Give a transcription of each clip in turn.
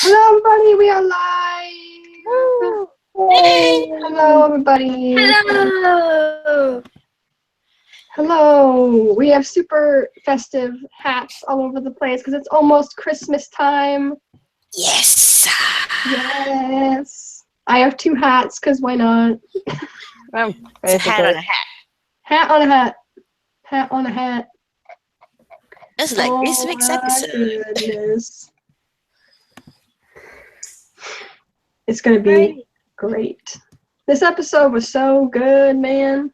Hello, everybody. We are live. Hey! Hello, everybody. Hello! Hello. We have super festive hats all over the place because it's almost Christmas time. Yes! Yes. I have two hats because why not? It's a hat on a hat. Hat on a hat. Hat on a hat. It's like this week's episode. Goodness. It's going to be great. This episode was so good, man.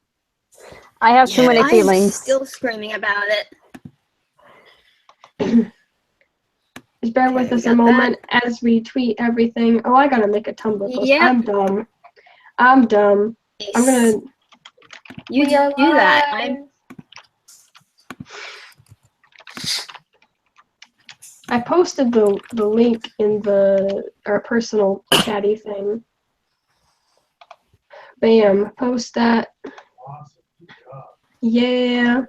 I have too many feelings. I'm still screaming about it. Just bear with us a moment as we tweet everything. Oh, I gotta make a Tumblr post. Yep. I'm dumb. I'm gonna... You do that. I posted the link in our personal chatty thing. Bam. Post that. Yeah.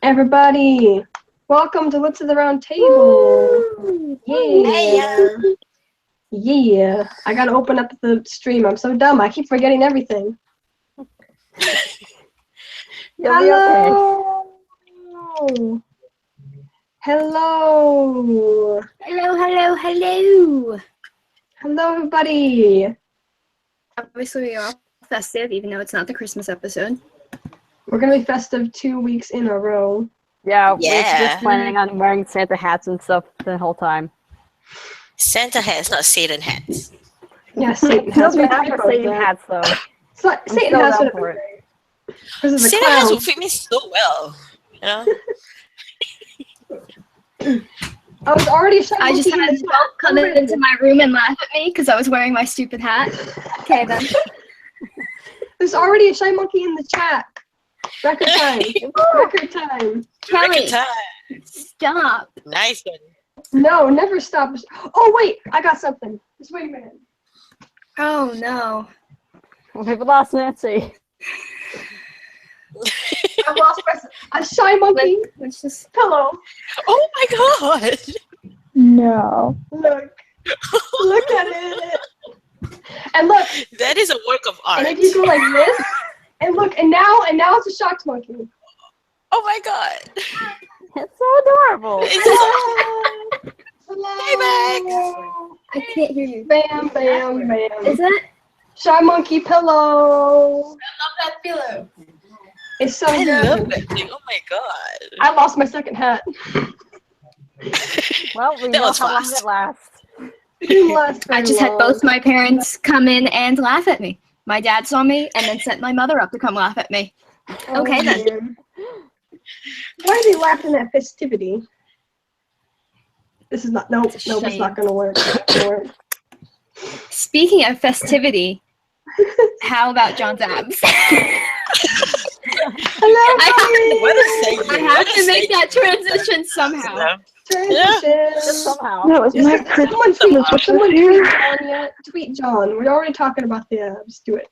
Everybody, welcome to Wits of the Round Table. Yeah. Yeah. I gotta open up the stream. I'm so dumb. I keep forgetting everything. Hello. Hello. Hello! Hello, everybody. Obviously, we are all festive, even though it's not the Christmas episode. We're gonna be festive 2 weeks in a row. Yeah, we're just planning on wearing Santa hats and stuff the whole time. Santa hats, not Satan hats. Yeah, Satan has Satan hats, though. Satan has for it. Santa hats will fit me so well, you know? I was already I just had a come into my room and laugh at me because I was wearing my stupid hat. Okay, then. There's already a shy monkey in the chat. Record time. Record time. Kelly, stop. Nice one. No, never stop. Oh, wait. I got something. Just wait a minute. Oh, no. We've lost Nancy. I lost a shy monkey. Let's just... Pillow. Oh, my God. No. Look. Look at it. And look. That is a work of art. And if you go like this, and look, and now it's a shocked monkey. Oh my God. It's so adorable. Hello. Hey, Max. I can't hear you. Bam, bam, bam. Is that? Shy monkey pillow. I love that pillow. It's so I good. love that thing. Oh my God. I lost my second hat. Well, we know how long it lasts. I just had both my parents come in and laugh at me. My dad saw me and then sent my mother up to come laugh at me. Oh, okay, then. Man. Why are they laughing at festivity? This is not, nope, it's not gonna work. Speaking of festivity, how about John's abs? Hello, I have to make that transition somehow. Just somehow. That was my Christmas wish this year. Tweet John. We're already talking about the abs. Do it.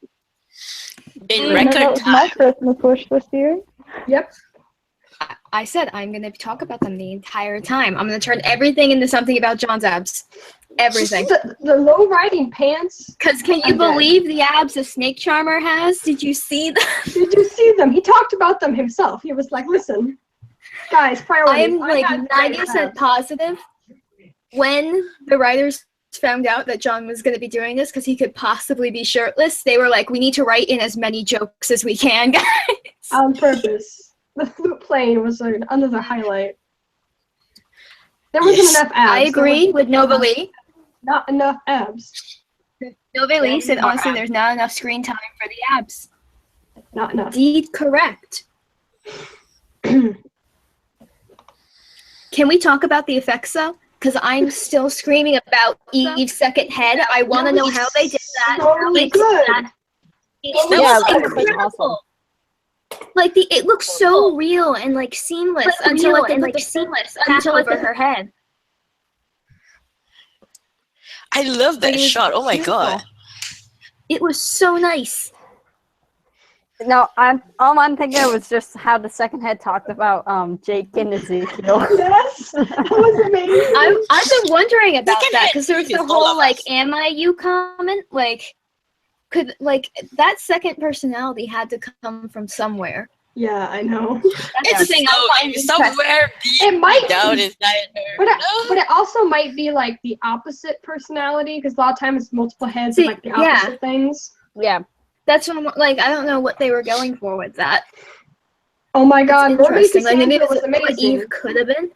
In That record was my Christmas wish this year. Yep. I said I'm going to talk about them the entire time. I'm going to turn everything into something about John's abs. Everything. The low riding pants. Because can you believe the abs a snake charmer has? Did you see them? Did you see them? He talked about them himself. He was like, listen, guys, priorities. I am like 90% positive when the writers found out that John was going to be doing this because he could possibly be shirtless, they were like, we need to write in as many jokes as we can, guys. On purpose. The flute playing was another highlight. There wasn't enough abs. I agree with Novalee. Not enough abs. Novalee said, honestly, there's not enough screen time for the abs. Not enough. Indeed, correct. Can we talk about the effects, though? Because I'm still screaming about Eve's second head. I want to know how they did that. So really good. That was incredible. Like it looks so real and like seamless until like they put the seamless over her head. I love that shot. Oh my God. It was so nice. No, all I'm thinking of was just how the second head talked about Jake and Ezekiel. Yes, that was amazing. I've been wondering about Second that head because there's is the all whole of like, us. "Am I you?" comment. Like, could like that second personality had to come from somewhere. Yeah, I know. That's the It's thing I find so interesting. somewhere It deep might down be. inside her. But it also might be like the opposite personality because a lot of times it's multiple heads of See, like the yeah. opposite things. Yeah. That's what I'm like. I don't know what they were going for with that. Oh my God, It's Mermaid interesting. Like maybe Cassandra this was is what amazing. Eve could have been.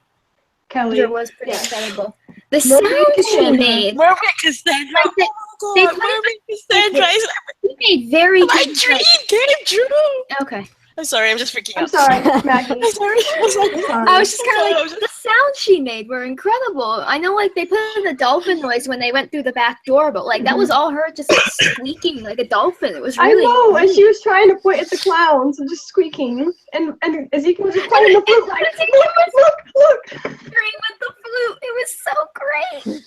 Kelly. Cassandra was pretty Yes. incredible. The Mermaid sound she Cassandra. made. Mermaid Cassandra. Like they Oh they God, could've- Mermaid Cassandra is She made very my good. dream came true. Okay. I'm sorry, I'm just freaking I'm out. sorry, Maggie. I'm sorry. I'm sorry. I'm sorry. I was just kind Sorry, of I like, was the sounds she made were incredible. I know, like, they put in the dolphin noise when they went through the back door, but, like, that was all her just, like, squeaking like a dolphin. It was I really know, and neat. she was trying to point at the clowns and just squeaking, and Ezekiel was just playing the flute like, look. Green with the flute. It was so great.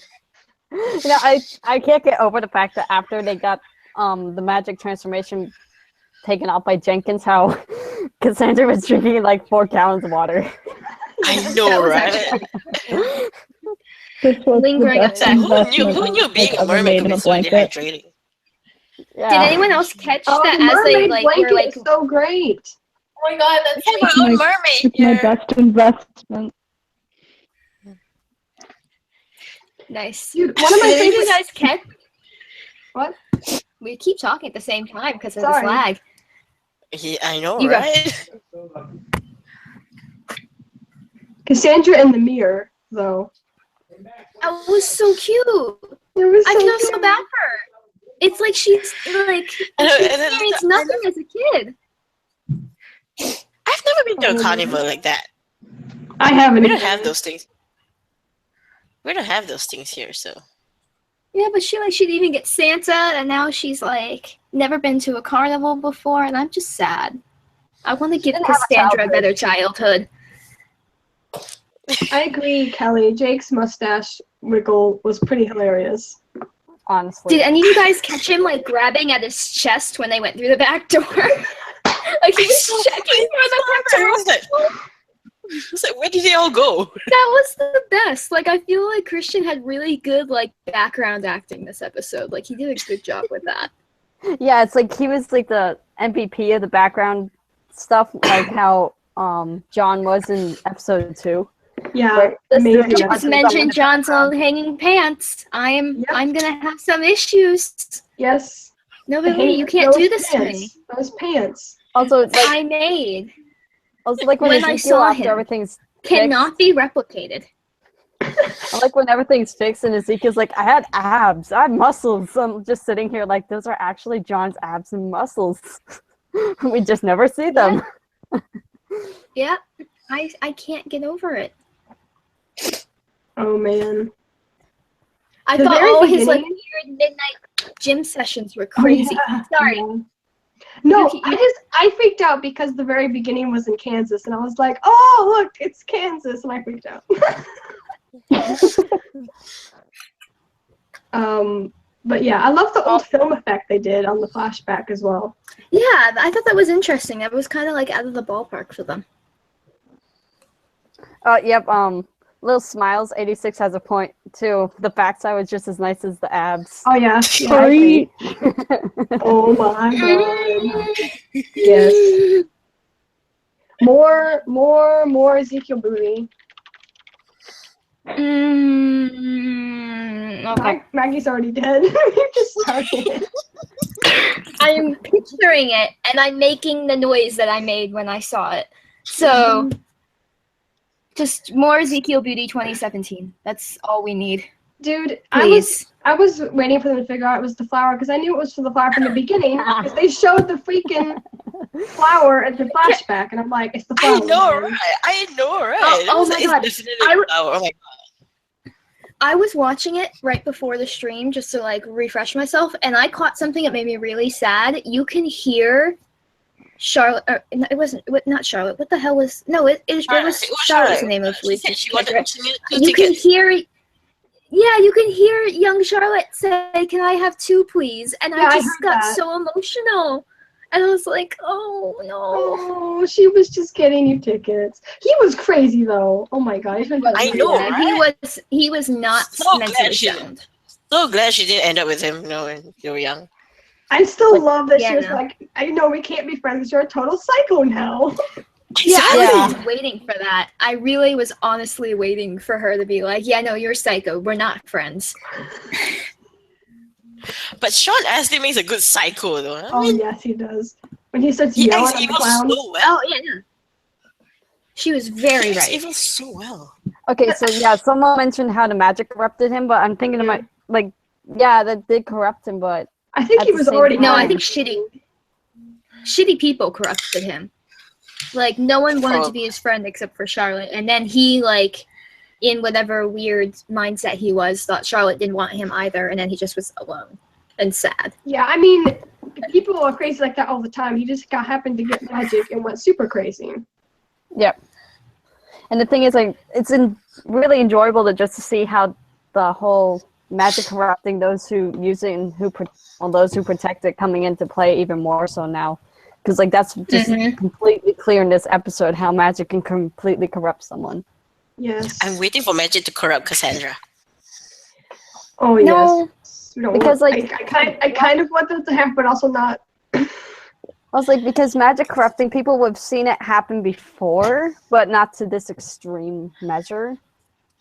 You know, I can't get over the fact that after they got the magic transformation taken out by Jenkins, how Cassandra was drinking like 4 gallons of water. I That know, was right? This was Lingering the best Who knew? investment Who knew being I've a ever mermaid made could in be a so blanket. dehydrating? Yeah. Did anyone else catch Oh, that the as they, mermaid like, blanket were, like, is so great. oh my god, that's We have our own mermaid It's my here. best investment. nice. Dude, one of my Did any of you favorite. guys catch? What? We keep talking at the same time because of Sorry. this lag. I know, You go. right? Cassandra in the mirror, though. That was so cute. It was I so feel cute. so bad for her. It's like she's like she And then- experienced nothing as a kid. I've never been to a carnival like that. I haven't. We don't either. have those things. We don't have those things here, so. Yeah, but she didn't even get Santa, and now she's like never been to a carnival before, and I'm just sad. I want to give didn't have a Cassandra a childhood. better childhood. I agree, Kelly. Jake's mustache wiggle was pretty hilarious. Honestly. Did any of you guys catch him like grabbing at his chest when they went through the back door? Like he was checking for the Where was it? I was like, where did they all go? That was the best. Like I feel like Christian had really good like background acting this episode. Like he did a good job with that. Yeah, it's like he was like the MVP of the background stuff, like how John was in episode 2. Yeah, Right. amazing. Just Just episode. mentioned John's old hanging pants. Yep. I'm gonna have some issues. Yes. No, baby, you can't Those do this to me. pants. Those pants. Also, like I made when when I Ezekiel saw after him. everything's Cannot be replicated. I like when everything's fixed and Ezekiel's like, I had abs, I had muscles. So I'm just sitting here like, those are actually John's abs and muscles. We just never see them. Yeah, I can't get over it. Oh man. I The thought very all his like beginning- weird midnight gym sessions were Oh, crazy. yeah. Sorry. Yeah. No, You- I freaked out because the very beginning was in Kansas, and I was like, "Oh, look, it's Kansas," and I freaked out. But yeah, I love the old film effect they did on the flashback as well. Yeah, I thought that was interesting. It was kind of like out of the ballpark for them. Yep, Little Smiles 86 has a point too. The backside was just as nice as the abs. Oh yeah, yeah. I agree. Oh my god. Yes. More Ezekiel booty. Okay. Maggie's already dead. You just started. I'm picturing it, and I'm making the noise that I made when I saw it. So, just more Ezekiel Beauty 2017. That's all we need. Dude, Please. I was waiting for them to figure out it was the flower because I knew it was for the flower from the beginning because they showed the freaking flower at the flashback, and I'm like, it's the flower. I know, man. right? I know, right? Oh my God. It's definitely a flower. Oh my god. I was watching it right before the stream just to like refresh myself, and I caught something that made me really sad. You can hear Charlotte. No, it wasn't. Not Charlotte. What the hell was? No, it was Charlotte. Was the name of She Lucy's said she character. wanted two You can tickets. hear. Yeah, you can hear young Charlotte say, "Can I have 2, please?" And Yeah, I I just heard got that. so emotional. And I was like, oh no. Oh, she was just getting you tickets. He was crazy though. Oh my god. I know, Yeah, right? he was not So mentally glad she- sound. So glad she didn't end up with him, when you were young. I still love that she yeah, was no. like, I know we can't be friends. You're a total psycho now. Yeah, I Exactly. was waiting for that. I really was honestly waiting for her to be like, yeah, no, you're psycho. We're not friends. But Sean Astin makes a good psycho, though. I Oh mean, yes, he does. When he starts he yelling acts at the evil clowns. so well. Oh, yeah, no. She was very He acts right. evil so well. Okay, so yeah, someone mentioned how the magic corrupted him, but I'm thinking about like, yeah, that did corrupt him, but I think At he the was same already. No, I time- think shitty people corrupted him. Like, no one wanted to be his friend except for Charlotte. And then he, like, in whatever weird mindset he was, thought Charlotte didn't want him either. And then he just was alone and sad. Yeah, I mean, people are crazy like that all the time. He just happened to get magic and went super crazy. yep. And the thing is, like, it's really enjoyable to just to see how the whole magic corrupting those who use it and those who protect it coming into play even more so now. Because, like, that's just completely clear in this episode how magic can completely corrupt someone. Yes. I'm waiting for magic to corrupt Cassandra. Oh No. yes. No, Because, like- I kind of want that to happen, but also not. I was like, because magic corrupting, people would have seen it happen before, but not to this extreme measure.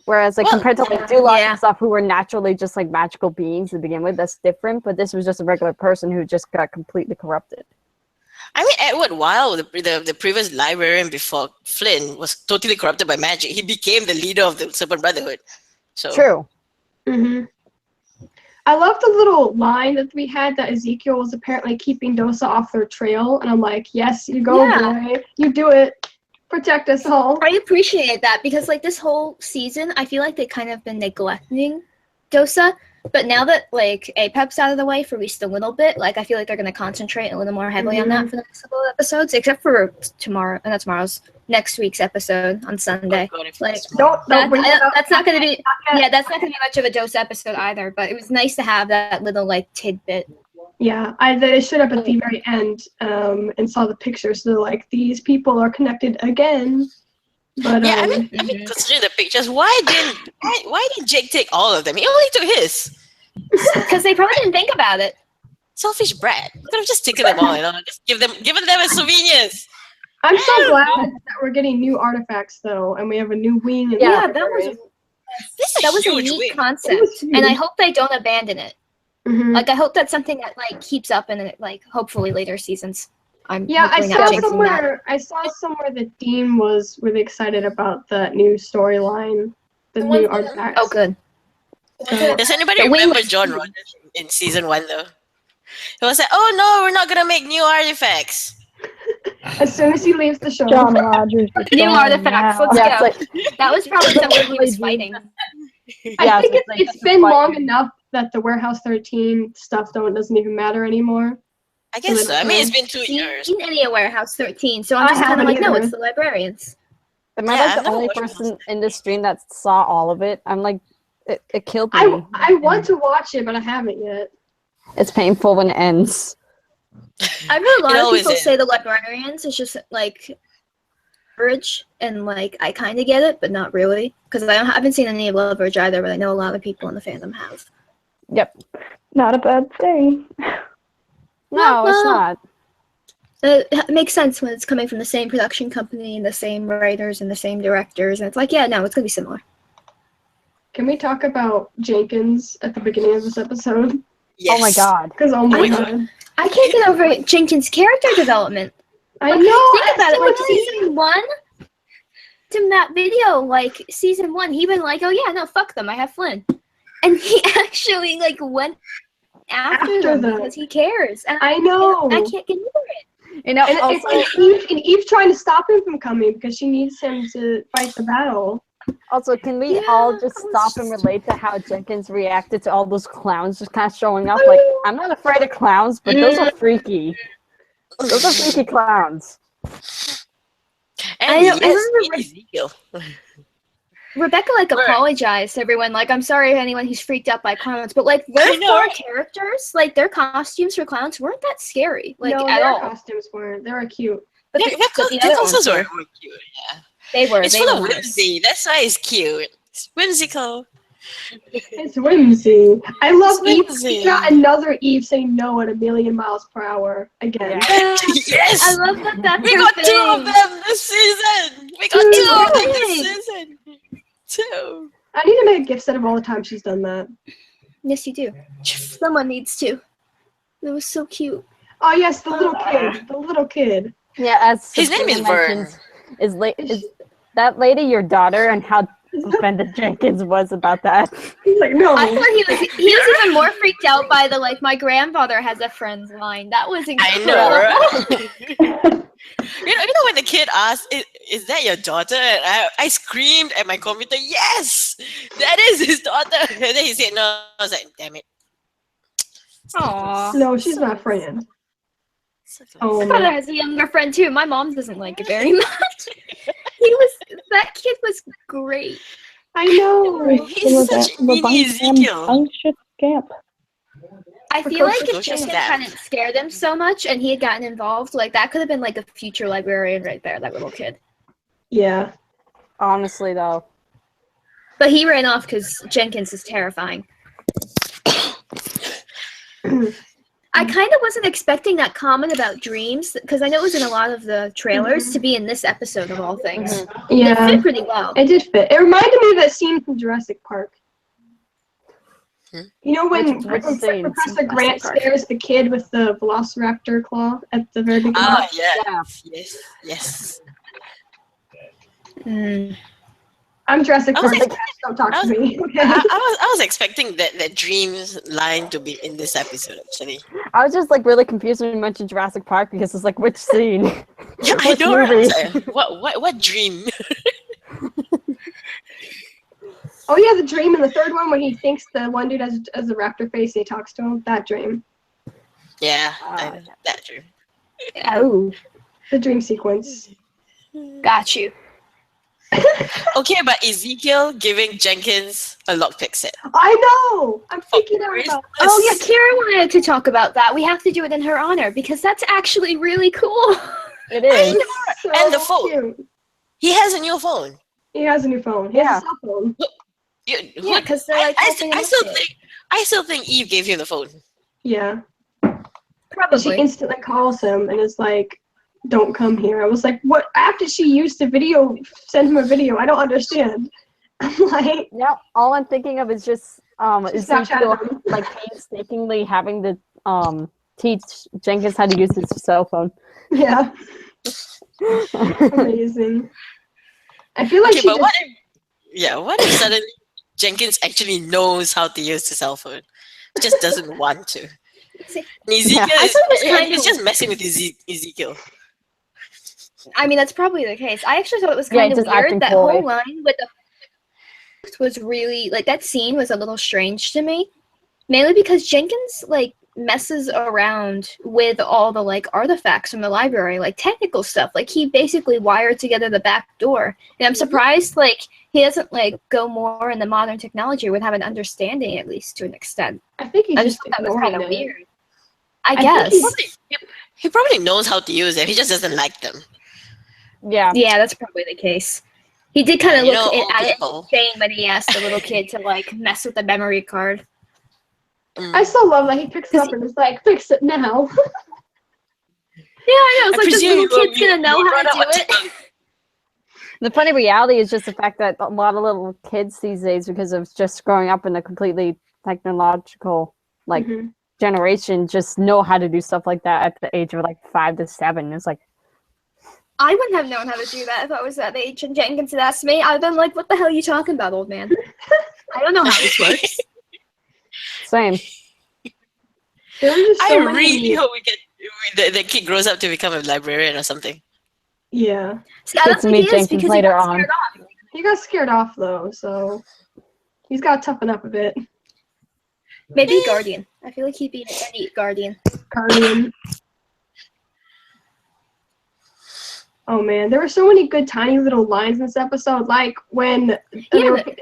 Whereas, like, Well, compared to, like, Duloc yeah. and stuff who were naturally just, like, magical beings to begin with, that's different. But this was just a regular person who just got completely corrupted. I mean, Edward Weil, the previous librarian before Flynn, was totally corrupted by magic. He became the leader of the Serpent Brotherhood. So True. Mm-hmm. I love the little line that we had that Ezekiel was apparently keeping Dosa off their trail, and I'm like, yes, you go, Yeah. boy. You do it. Protect us all. I appreciate that because, like, this whole season, I feel like they kind of been neglecting Dosa. But now that, like, Apep's out of the way for at least a little bit, like, I feel like they're going to concentrate a little more heavily on that for the next couple of episodes, except for next week's episode on Sunday. God, if Like, it's tomorrow. that's not going to be, yeah, that's not going to be much of a Dosa episode either, but it was nice to have that little, like, tidbit. Yeah, they showed up at the very end and saw the pictures. So they're like, these people are connected again. But Yeah, I mean, considering the pictures, why didn't Jake take all of them? He only took his. Because they probably didn't think about it. Selfish brat. Could have just taken them all, just given them as souvenirs. I'm so glad that we're getting new artifacts though, and we have a new wing. And Yeah, library. that was a huge neat wing. concept, It was huge. and I hope they don't abandon it. Mhm. Like, I hope that's something that, like, keeps up in, like, hopefully later seasons. I'm Yeah, I hopefully not saw jinxing that. somewhere. I saw somewhere that Dean was really excited about that new storyline, the new artifacts. Oh, good. So, Does anybody The wing remember was John huge. Rogers in season 1 though? He was like, "Oh no, we're not gonna make new artifacts." as soon as he leaves the show, John Rogers. is New gone artifacts. now. Let's Yeah, go. it's like, That was probably something he was fighting. I think it's like it's just been like- long enough that the Warehouse 13 stuff doesn't even matter anymore. I guess so. I mean, it's been 2 years. Seen any of Warehouse 13, so I'm I just kind of haven't like, no, either. it's the Librarians. Am I Yeah, like I've the never only watched person in this stream that saw all of it? I'm like, it killed me. I want to watch it, but I haven't yet. It's painful when it ends. I've heard a lot It of always people is. say the Librarians is just, like, average, and, like, I kind of get it, but not really. Because I haven't seen any of Loveridge either, but I know a lot of people in the fandom have. Yep. Not a bad thing. No, it's no. not. It makes sense when it's coming from the same production company and the same writers and the same directors, and it's like, yeah, no, it's gonna be similar. Can we talk about Jenkins at the beginning of this episode? Yes. Oh my god. Because oh my I know. god, I can't get over Jenkins' character development. I Like, know. think about it. Like, so season 1, to that video, like, season 1, he been like, oh yeah, no, fuck them, I have Flynn. And he actually, like, went after them because he cares. And I know. I can't get over it. You know, And, also, and Eve's trying to stop him from coming because she needs him to fight the battle. also, can we Yeah, all just I was stop and just- relate to how Jenkins reacted to all those clowns just kind of showing up? Like, I'm not afraid of clowns, but those are freaky. Those are freaky clowns. And I know, I yes, remember- Ezekiel. Rebecca like Where? apologized to everyone. Like, I'm sorry if anyone who's freaked out by clowns, but like their I know, four right? characters, like their costumes for clowns weren't that scary, like no, at their all. costumes weren't. They were cute. But Their the other ones costumes were were. cute. Yeah. They were. It's They full were of nice. whimsy. That's why it's cute. It's whimsical. It's whimsy. I love It's Eve. whimsy. We got another Eve saying no at 1,000,000 miles per hour again. Yeah. Yes! I love that. That's We her got thing. 2 of them this season! We got Dude, 2 of them really? this season! 2. I need to make a gift set of all the time she's done that. Yes, you do. Someone needs to. It was so cute. Oh yes, the little kid. The little kid. Yeah, as His name is Sabrina Vern. mentions, is that lady your daughter, and how offended Jenkins was about that? He's like, no. I thought he was even more freaked out by the like my grandfather has a friend's line. That was I incredible. know, right? You know when the kid asked, is that your daughter? And I screamed at my computer, yes! That is his daughter! And then he said no. I was like, damn it. Aww. No, she's my friend. Oh My father my. has a younger friend too. My mom doesn't like it very much. That kid was great. I know. He's such a mini Ezekiel. Anxious scamp. I feel like if Precocious Jenkins dad. hadn't scared him so much and he had gotten involved, like that could have been like a future librarian right there, that little kid. Yeah. Honestly, though. But he ran off because Jenkins is terrifying. I kind of wasn't expecting that comment about dreams because I know it was in a lot of the trailers to be in this episode of all things. It Yeah. fit pretty well. It did fit. It reminded me of that scene from Jurassic Park. You know when Which scene? Professor Grant Park? scares the kid with the Velociraptor claw at the very beginning? Ah, yeah. Yeah. Yes. Mm. I'm Jurassic I was Park. like- Don't talk to me. I was expecting that dreams line to be in this episode actually. I was just like really confused when you mentioned Jurassic Park because it's like, which scene? Yeah, I Which know. Right? I movie? was like, what dream? Oh yeah, the dream in the third one when he thinks the one dude has a raptor face and he talks to him. That dream. Yeah, Ah, that dream. Oh, The dream sequence. got you. Okay, but Ezekiel giving Jenkins a lockpick set. I know! I'm freaking out about Oh yeah, Kira wanted to talk about that. We have to do it in her honor because that's actually really cool. It I is. know. so And the phone. cute. He has a new phone. He has a new phone. He has Yeah. a cell phone. Yeah, because they're like helping him update. I still think Eve gave him the phone. Yeah. She Probably. instantly calls him and is like, don't come here. I was like, what app did she use to send him a video? I don't understand. I'm like, Yeah, all I'm thinking of is just She's Snapchatting Ezekiel him. like painstakingly having to teach Jenkins how to use his cell phone. yeah, amazing. I feel like Okay, she but just, what if suddenly Jenkins actually knows how to use the cell phone? Just doesn't want to. And Ezekiel Yeah. I thought it was kind he's of- just messing with Ezekiel. I mean, that's probably the case. I actually thought it was Yeah, kind of just acting weird. That coy. whole line with the was really like that scene was a little strange to me, mainly because Jenkins like messes around with all the like artifacts from the library, like technical stuff. Like he basically wired together the back door, and I'm surprised like he doesn't like go more in the modern technology or would have an understanding at least to an extent. I think he's I just just thought that was kind of ignoring it. weird. I think guess. he's- He probably knows how to use it. He just doesn't like them. Yeah. Yeah, that's probably the case. He did kind of You look know, old at it people. insane when he asked the little kid to like mess with the memory card. I still love that he picks it up and is like, fix it now. Yeah, I know. It's I like this presume little you- kid's you- gonna know you how brought to up do what it. technology- The funny reality is just the fact that a lot of little kids these days, because of just growing up in a completely technological like Mhm. generation, just know how to do stuff like that at the age of like 5 to 7. It's like, I wouldn't have known how to do that if I was that age and Jenkins had asked me. I'd been like, what the hell are you talking about, old man? I don't know how this works. same. There were just I so many- really hope the kid grows up to become a librarian or something. Yeah. See, I don't Get to think meet he is Jenkins because he later got on. scared off. He got scared off though, so he's got to toughen up a bit. Maybe Guardian. I feel like he'd be a neat Guardian. Guardian. Oh man, there were so many good tiny little lines in this episode, like when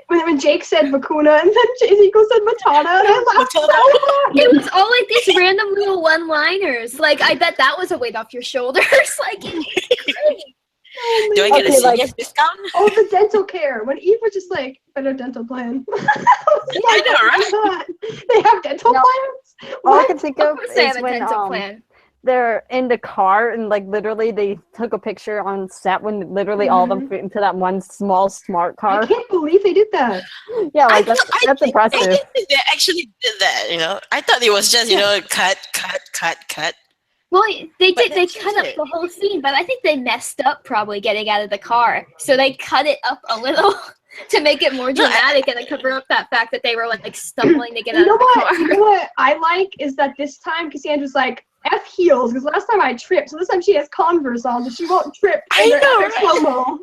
when Jake said Vacuna and then Ezekiel said Matana, and I laughed so hard. It was all like these random little one-liners. Like, I bet that was a weight off your shoulders. Like, it was great. Oh, Do I man. get a senior discount? Oh, the dental care. When Eve was just like, better dental plan. I know, right? They have dental plans? All I What? can think Of of course they is have a when dental plan. they're in the car and like literally they took a picture on set when literally all of them fit into that one small smart I car. can't believe they did that. Yeah, like I that's think impressive. they actually did that, you know. I thought it was just, cut. Well, they But did. They that's cut up it. the whole scene, but I think they messed up probably getting out of the car. So they cut it up a little to make it more dramatic and then cover up that fact that they were like stumbling to get out You know of the what? car. You know what I like is that this time Cassandra's like, F heels, because last time I tripped, so this time she has Converse on, so she won't trip. I in her know, epic right? slow-mo.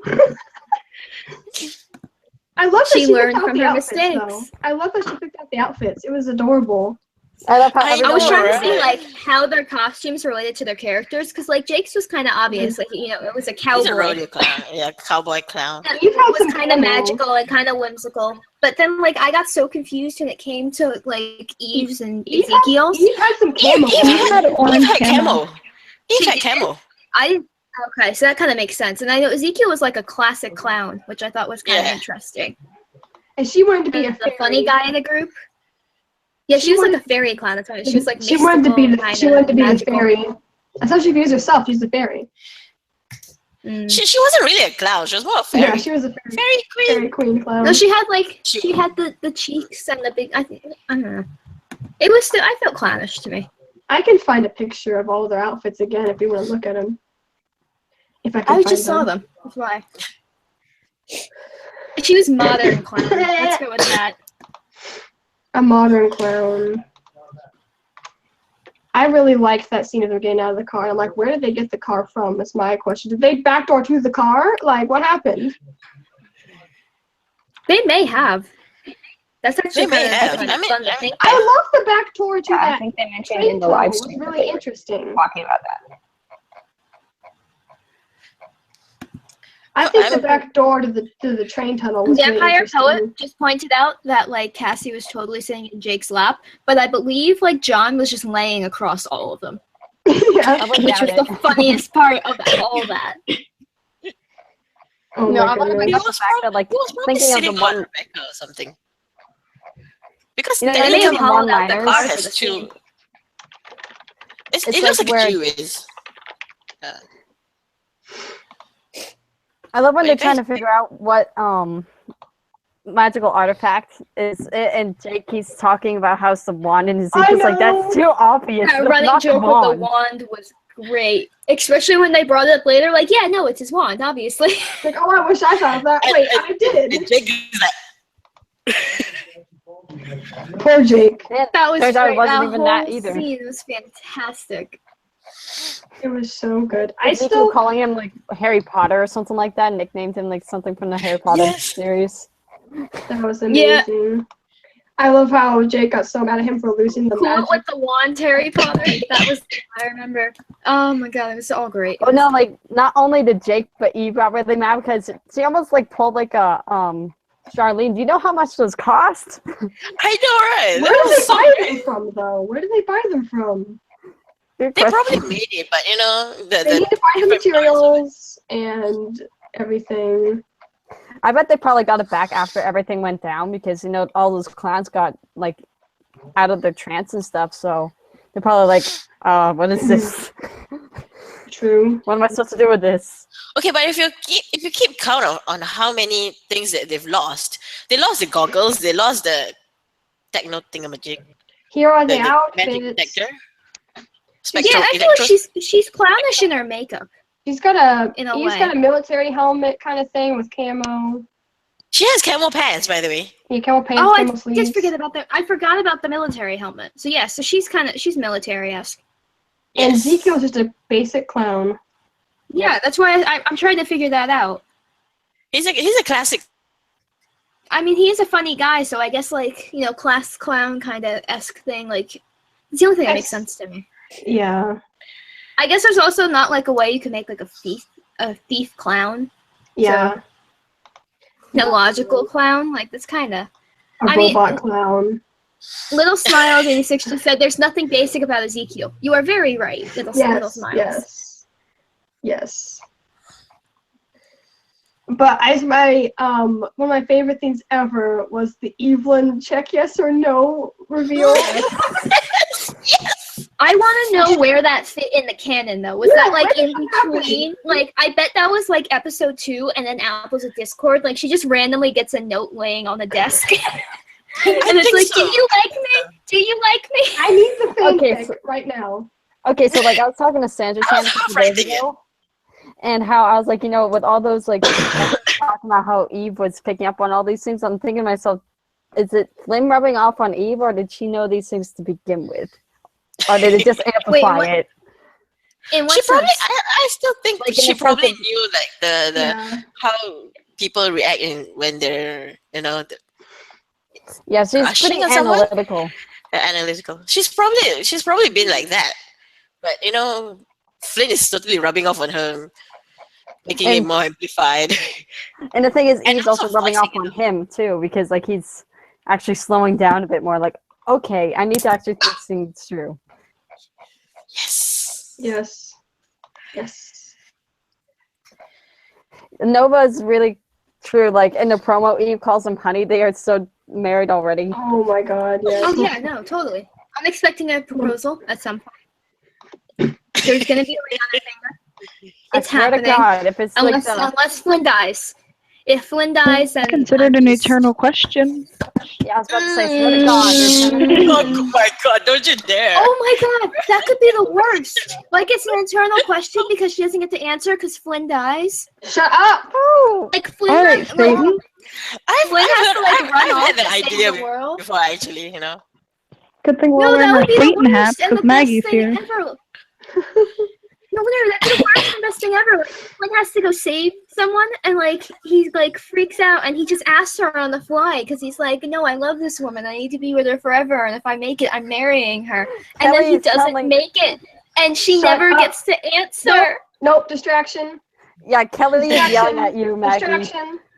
I love that She she learned picked out from the her outfits, mistakes. though. I love that she picked out the outfits. It was adorable. I love how I everyone I was know, trying to right? see like how their costumes related to their characters, because like Jake's was kind of obvious, like it was a He's cowboy. a rodeo clown. Yeah, cowboy clown. And You've had it some was kind of camo. magical and kind of whimsical. But then like I got so confused when it came to like Eve's and Eve Ezekiel's. had some Eve camo. had orange had camo. camo. Eve She had camo. Okay, so that kind of makes sense. And I know Ezekiel was like a classic clown, which I thought was kind of Yeah. interesting. And she wanted to be a The fairy. funny guy in the group. Yeah, she was like a fairy clown. That's why she was like She wanted to be mystical, she wanted to be the magical. fairy. That's how she views herself. She's the fairy. Mm. She wasn't really a clown. She was more a fairy. Yeah, she was a fairy, Fairy queen. fairy queen clown. No, she had the cheeks and the big. I don't know. It was still. I felt clownish to me. I can find a picture of all of their outfits again if you want to look at them. If I can I find just saw them. That's why. She was modern clown. Let's go with that. A modern clown. I really liked that scene of them getting out of the car. I'm like, where did they get the car from? That's my question. Did they backdoor to the car? Like, what happened? They may have. That's actually They may kind have. of I mean- fun to think. I love the back door to Yeah, I that think they mentioned train in the tunnel. live It was stream that really they were interesting. talking about that. I think the I'm- back door to the train tunnel was really Vampire interesting. Poet just pointed out that like Cassie was totally sitting in Jake's lap, but I believe like John was just laying across all of them, Yeah. I wouldn't which was doubt the it. funniest part of all that. Oh No, my I want to bring goodness. up the fact that like He was probably thinking of sitting the on one. Rebecca or something. Because You know, They may technically have hollowed out the one-liners. car car for has the two. scene. It's It looks like like where- a Jew is. I love when Wait, they're trying to guys- figure out what magical artifact is, and Jake keeps talking about how it's the wand, and Ezekiel's like, that's too obvious. That That's running not joke the with the wand. wand was great, especially when they brought it up later. Like, yeah, no, it's his wand, obviously. Like, oh, I wish I thought of that. Wait, I did. And Jake is like, Poor Jake. That was Turns out it great. wasn't That even that whole either. scene was fantastic. It was so good. I Ezekiel still calling him like Harry Potter or something like that, nicknamed him like something from the Harry Potter Yes. series. that was amazing. I love how Jake got so mad at him for losing the Cool magic. with the wand, Harry Potter. That was, I remember. Oh my god, it was all great. Oh no, like not only did Jake but Eve got really mad because she almost like pulled like a Charlene, do you know how much those cost? I know, right? Where That did was they so buy great. them from, though? Where did they buy them from? Good They question. probably made it, but you know, They need to buy the different parts of it. materials and everything. I bet they probably got it back after everything went down because you know all those clowns got like out of their trance and stuff. So they're probably like, "What is this? True. What am I supposed to do with this?" Okay, but if you keep count on how many things that they've lost, they lost the goggles, they lost the techno thingamajig, Here are the the magic outfits. detector, Yeah, spectral I feel electro. like she's clownish in her makeup. He's got a In a he's way. got a military helmet kind of thing with camo. She has camo pants, by the way. Yeah, camo pants, Oh, I camo sleeves. did forget about that. I forgot about the military helmet. So yeah, so she's military-esque. And Yes. Ezekiel's just a basic clown. Yeah, that's why I'm trying to figure that out. He's a classic. I mean, he is a funny guy, so I guess like class clown kind of esque thing. Like, it's the only thing that makes sense to me. Yeah. I guess there's also not like a way you can make like a a thief clown, Yeah. an illogical clown. Like that's kind of A robot clown. Little Smiles 86 just said, "There's nothing basic about Ezekiel." You are very right, Little Smiles. Yes. But my one of my favorite things ever was the Evelyn check yes or no reveal. I want to know where that fit in the canon, though. Was that like in between? Like, I bet that was like episode 2, and then Apple's a Discord. Like, she just randomly gets a note laying on the desk, and it's like, "Do you like me? Do you like me?" I need the fanfic right now. Okay, so like I was talking to Sandra Chan a couple days ago, and how I was like, you know, with all those like talking about how Eve was picking up on all these things, I'm thinking to myself, is it Flynn rubbing off on Eve, or did she know these things to begin with? Or did it just amplify it? In what She probably, sense? I still think Like, she in a probably sense of- knew like the how people react when they're Yeah, she's crushing pretty on someone? analytical. Analytical. She's probably been like that, but Flynn is totally rubbing off on her, making it more amplified. And the thing is, And Eve's also also rubbing off voicing on him too, because like he's actually slowing down a bit more. Like, okay, I need to actually think things through. Yes. Nova is really true. Like in the promo, Eve calls him honey. They are so married already. Oh my god, yes. Oh yeah, no, totally. I'm expecting a proposal at some point. There's gonna be a ring on their finger. It's I swear happening. to God, if it's like Unless Flynn dies. If Flynn dies, then Considered an eternal question. yeah, I was about to say, swear to God. there's Oh my god! Don't you dare! Oh my god, that could be the worst. Like it's an internal question because she doesn't get to answer because Flynn dies. Shut up! Like Flynn, All right, like, Satan. Flynn has to like run I've off had that and idea save the world. before, actually. Good thing we're No, wearing that our would be the Satan hats worst and because the Maggie's best thing here. ever. No, literally, that'd be the worst and best thing ever. Like, Flynn has to go save someone, and like he like freaks out, and he just asks her on the fly because he's like, "No, I love this woman. I need to be with her forever, and if I make it, I'm marrying her." And then he Kelly's doesn't telling- make it, and she Shut never up. gets to answer. Nope, distraction. Yeah, Kelly is yelling at you, Maggie.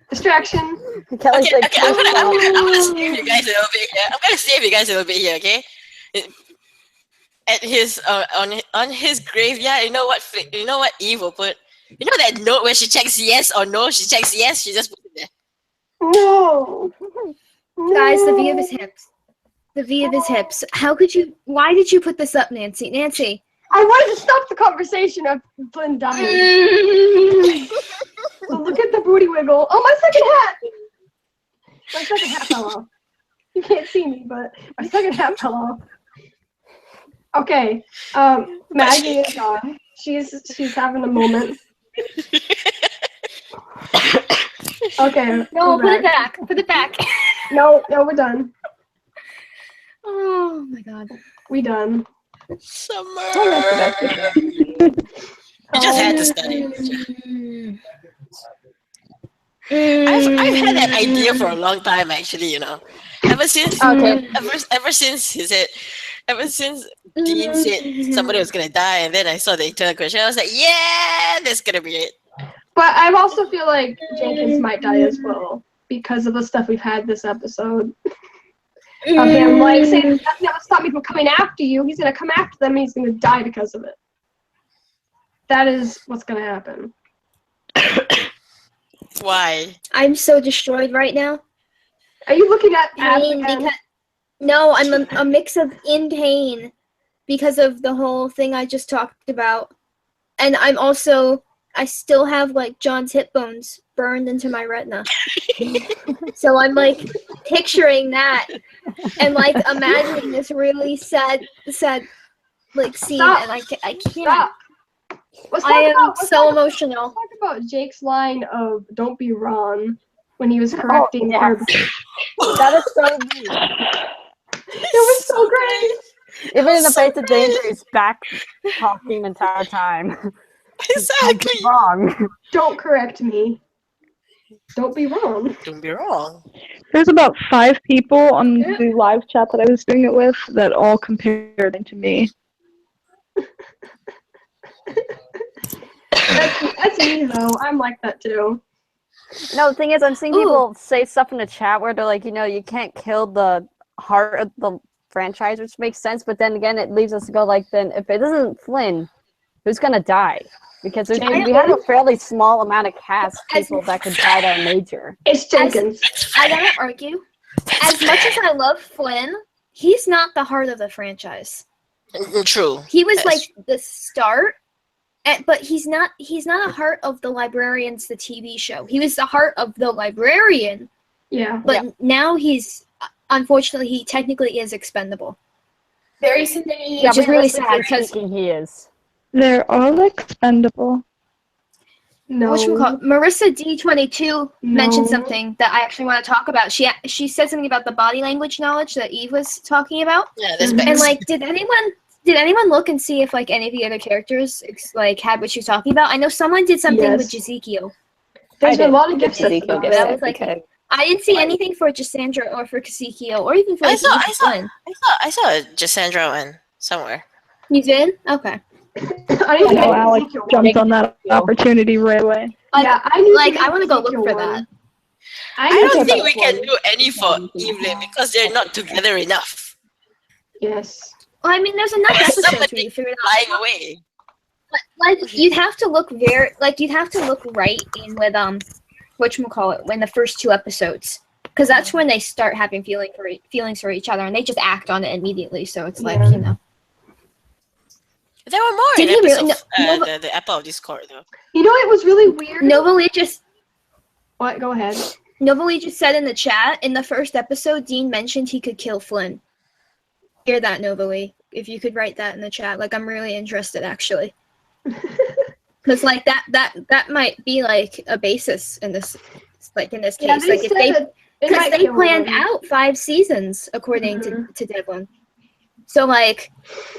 Distraction. Kelly's Okay, like, I'm gonna save you guys a little bit here. I'm gonna save you guys a little bit here, okay? At his on his graveyard, you know what Eve will put? You know that note where she checks yes or no? She checks yes. She just puts it there. No. Guys, the V of his hips. The V of his hips. How could you? Why did you put this up, Nancy? Nancy. I wanted to stop the conversation of Flynn dying. So look at the booty wiggle. Oh, my second hat! My second hat fell off. You can't see me, but my second hat fell off. Okay, Maggie is on. She's having a moment. Okay. No, we're put it back. Put it back. No, we're done. Oh my god. We done. Summer. Oh, You just had to study. I've had that idea for a long time, actually. Ever since ever since Dean said somebody was gonna die, and then I saw the eternal question, I was like, yeah, that's gonna be it. But I also feel like Jenkins might die as well because of the stuff we've had this episode. Of him like saying that's not stop me from coming after you. He's gonna come after them and he's gonna die because of it. That is what's gonna happen. Why? I'm so destroyed right now. Are you looking at Pain because no, I'm a mix of in pain because of the whole thing I just talked about, and I still have like John's hip bones burned into my retina. So I'm like picturing that and like imagining this really sad like scene. Stop. And I can't. Stop. Let's Emotional. Talk about Jake's line of "Don't be Ron" when he was correcting Herb. that is so neat. It was so great. Even in the face of danger, he's back talking the entire time. Exactly. Wrong. Don't correct me. Don't be wrong. Don't be wrong. There's about 5 people on the live chat that I was doing it with that all compared to me. That's me though. I'm like that too. No, the thing is, I'm seeing Ooh. people say stuff in the chat where they're like, you can't kill the heart of the franchise, which makes sense. But then again, it leaves us to go like, then if it isn't Flynn, who's gonna die? Because we have a fairly small amount of cast people that could die that are major. It's Jenkins. I gotta argue. As much as I love Flynn, he's not the heart of the franchise. True. He was like the start, but he's not a heart of the Librarians, the TV show. He was the heart of the Librarian. Yeah. But now he's, unfortunately, he technically is expendable. Very something. Which is really sad because he is. They're all expendable. No. Marissa D22 mentioned something that I actually want to talk about. She said something about the body language knowledge that Eve was talking about. Yeah, that's And like, did anyone look and see if like any of the other characters like had what she was talking about? I know someone did something with Ezekiel. There's been a lot of gifts. Ezekiel That was like, I didn't see anything for Cassandra or for Ezekiel or even for I saw Flynn. Cassandra one somewhere. You did? Okay. I know Alex jumped on that opportunity right away. Yeah, I knew. Like, I want to go look for that. I don't think we can do any for Evelyn because they're not together enough. Yes. Well, I mean, there's enough episodes where you figure it out. Flying away. But, like, you'd have to look right in with whatchamacallit, in the first 2 episodes, because that's when they start having feelings for each other, and they just act on it immediately. So it's like, you know. There were more Did in he episode, really? the Apple of Discord though. You know, it was really weird. Novalee just What? Go ahead. said in the chat, in the first episode, Dean mentioned he could kill Flynn. Hear that, Novalee? If you could write that in the chat, like, I'm really interested, actually. Because like that might be like a basis in this case. Yeah, like if they planned out 5 seasons according to Devlin. So like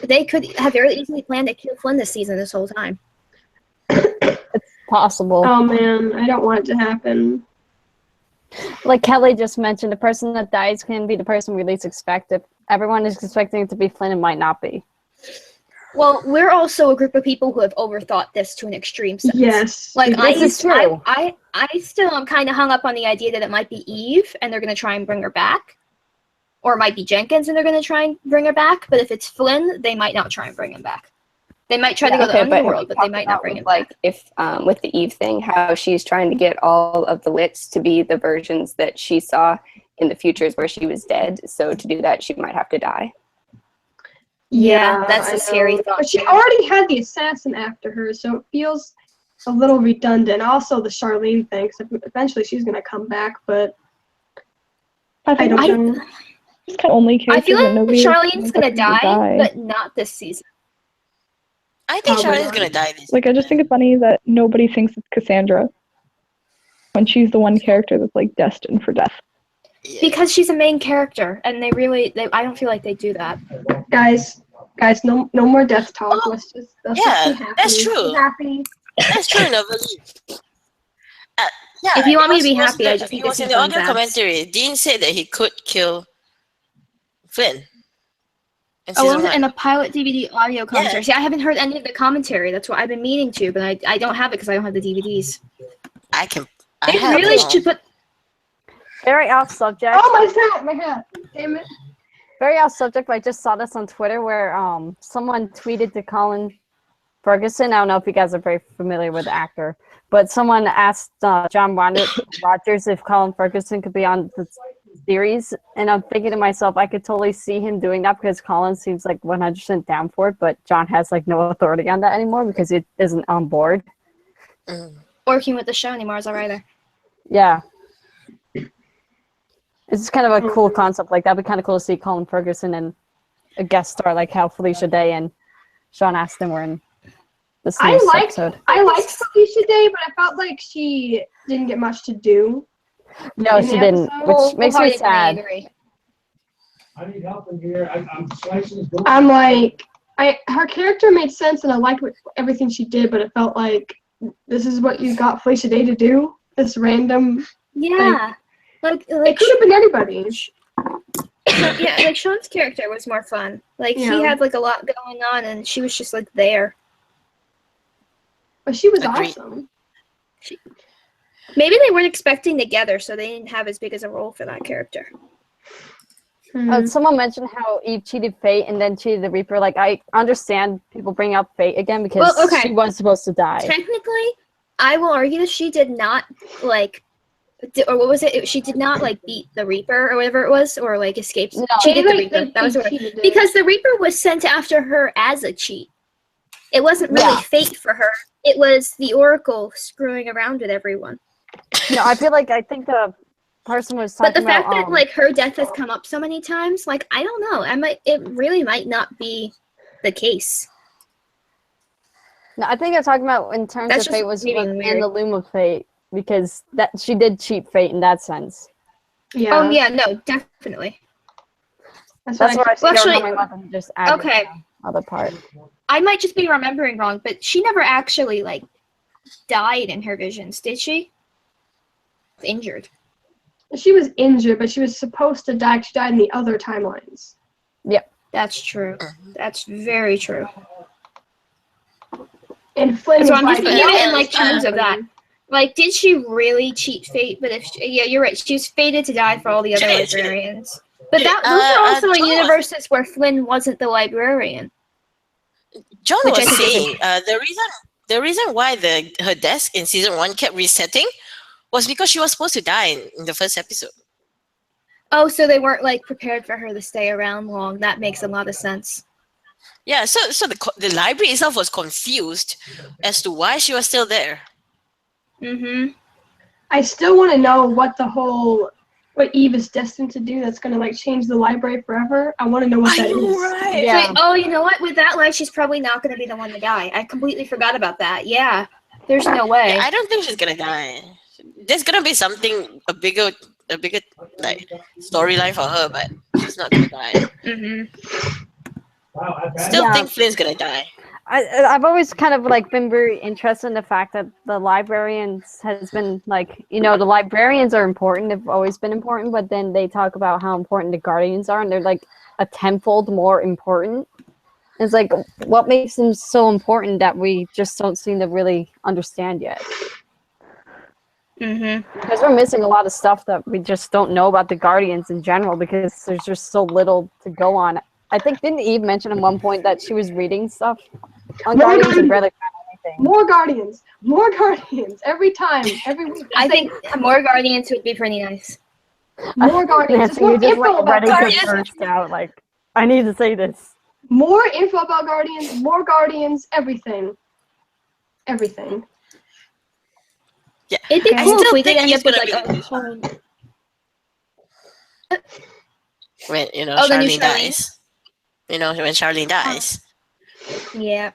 they could have very easily planned to kill Flynn this season this whole time. It's possible. Oh man, I don't want it to happen. Like Kelly just mentioned, the person that dies can be the person we least expect. If everyone is expecting it to be Flynn, it might not be. Well, we're also a group of people who have overthought this to an extreme sense. Yes. Like This is true. I still am kind of hung up on the idea that it might be Eve and they're going to try and bring her back. Or it might be Jenkins and they're going to try and bring her back. But if it's Flynn, they might not try and bring him back. They might try to go to the underworld, but they might not bring him back. If with the Eve thing, how she's trying to get all of the Lits to be the versions that she saw in the futures where she was dead. So to do that, she might have to die. Yeah, that's a scary thought. But she already had the assassin after her, so it feels a little redundant. Also, the Charlene thing, 'cause eventually she's going to come back, but I don't know. It's kind of only I feel character that like nobody Charlene's going to expected die, but not this season. I think Probably Charlotte's not. gonna die this. Like, I just think it's funny that nobody thinks it's Cassandra when she's the one character that's like destined for death. Yeah. Because she's a main character, and I don't feel like they do that. Guys, no more death talk. Let's just be happy. That's true. Be happy. That's true, Novalee. Yeah, If you want me to be he was happy, in I the- just he need to was see in the Flynn's audio abs. commentary. Dean said that he could kill Flynn. In Oh, season was it one. in the pilot DVD audio commentary? See, I haven't heard any of the commentary. That's what I've been meaning to, but I don't have it because I don't have the DVDs. I They have really them. should put. Very off subject. Oh, my hat. Damn it. Very off subject, but I just saw this on Twitter where someone tweeted to Colin Ferguson. I don't know if you guys are very familiar with the actor, but someone asked John Rogers if Colin Ferguson could be on the series, and I'm thinking to myself, I could totally see him doing that because Colin seems like 100% down for it, but John has like no authority on that anymore because he isn't on board. Working with the show anymore as a writer. Yeah. It's kind of a cool concept. Like, that'd be kind of cool to see Colin Ferguson and a guest star like how Felicia Day and Sean Astin were in this newest episode. I liked Felicia Day, but I felt like she didn't get much to do. No, in she the didn't, episode. which makes me sad. I need help in here. I'm slicing this door. I'm like, her character made sense, and I liked everything she did, but it felt like this is what you got Felicia Day to do. This random. Yeah, like It could have been anybody. yeah, like Sean's character was more fun. Like he Yeah. had like a lot going on, and she was just like there. But she was Agreed. awesome. Maybe they weren't expecting together, so they didn't have as big as a role for that character. Someone mentioned how Eve cheated Fate and then cheated the Reaper. Like, I understand people bring up Fate again because Well, okay. she was supposed to die. Technically, I will argue that she did not, like, or what was it? She did not, like, beat the Reaper or whatever it was, or, like, escape. No. Cheated They, the like, Reaper. That was the word. cheated it. Because the Reaper was sent after her as a cheat. It wasn't really Yeah. fate for her. It was the Oracle screwing around with everyone. No, I think the person was talking But the fact about, that like her death has come up so many times, like I don't know. It really might not be the case. No, I think I'm talking about in terms That's of Fate just was me being in weird. the loom of Fate because that she did cheat Fate in that sense. Yeah. Oh yeah, no, definitely. That's where I Well, think they were actually- coming up and just adding Okay. the other part. I might just be remembering wrong, but she never actually like died in her visions, did she? Injured. She was injured, but she was supposed to die. She died in the other timelines. That's true. That's very true. And Flynn So was I'm just like, thinking "Yeah, in like terms of that. Like, did she really cheat fate? But yeah, you're right. She was fated to die for all the other She did. librarians. But those are also in John was- universes where Flynn wasn't the librarian. John Which I was think is saying the reason why her desk in season 1 kept resetting was because she was supposed to die in the first episode. Oh, so they weren't like prepared for her to stay around long. That makes a lot of sense. Yeah, so the library itself was confused as to why she was still there. Mm-hmm. I still want to know what Eve is destined to do that's going to like change the library forever. I want to know what that is. right? Yeah. Wait, oh, you know what? With that life, she's probably not going to be the one to die. I completely forgot about that. Yeah, there's no way. Yeah, I don't think she's gonna die. There's gonna be something a bigger like storyline for her, but she's not gonna die. Mm-hmm. Still Yeah. think Flynn's gonna die. I've always kind of like been very interested in the fact that the librarians has been like, the librarians are important. They've always been important, but then they talk about how important the guardians are, and they're like a tenfold more important. It's like, what makes them so important that we just don't seem to really understand yet? Mm-hmm. Because we're missing a lot of stuff that we just don't know about the guardians in general because there's just so little to go on. I think, didn't Eve mention at one point that she was reading stuff on More Guardians and Guardians. barely found anything? More Guardians, every time, every week. I think more Guardians would be pretty nice. More Guardians. Nancy, There's more you're just info like about ready to Guardians. burst out. Like, I need to say this. More info about Guardians, more Guardians, everything. Everything. Yeah, It'd be I cool if still we did think end he's up with gonna like be- a whole. when Oh, the new Charlene Charlene. dies. When Charlene dies. Yeah.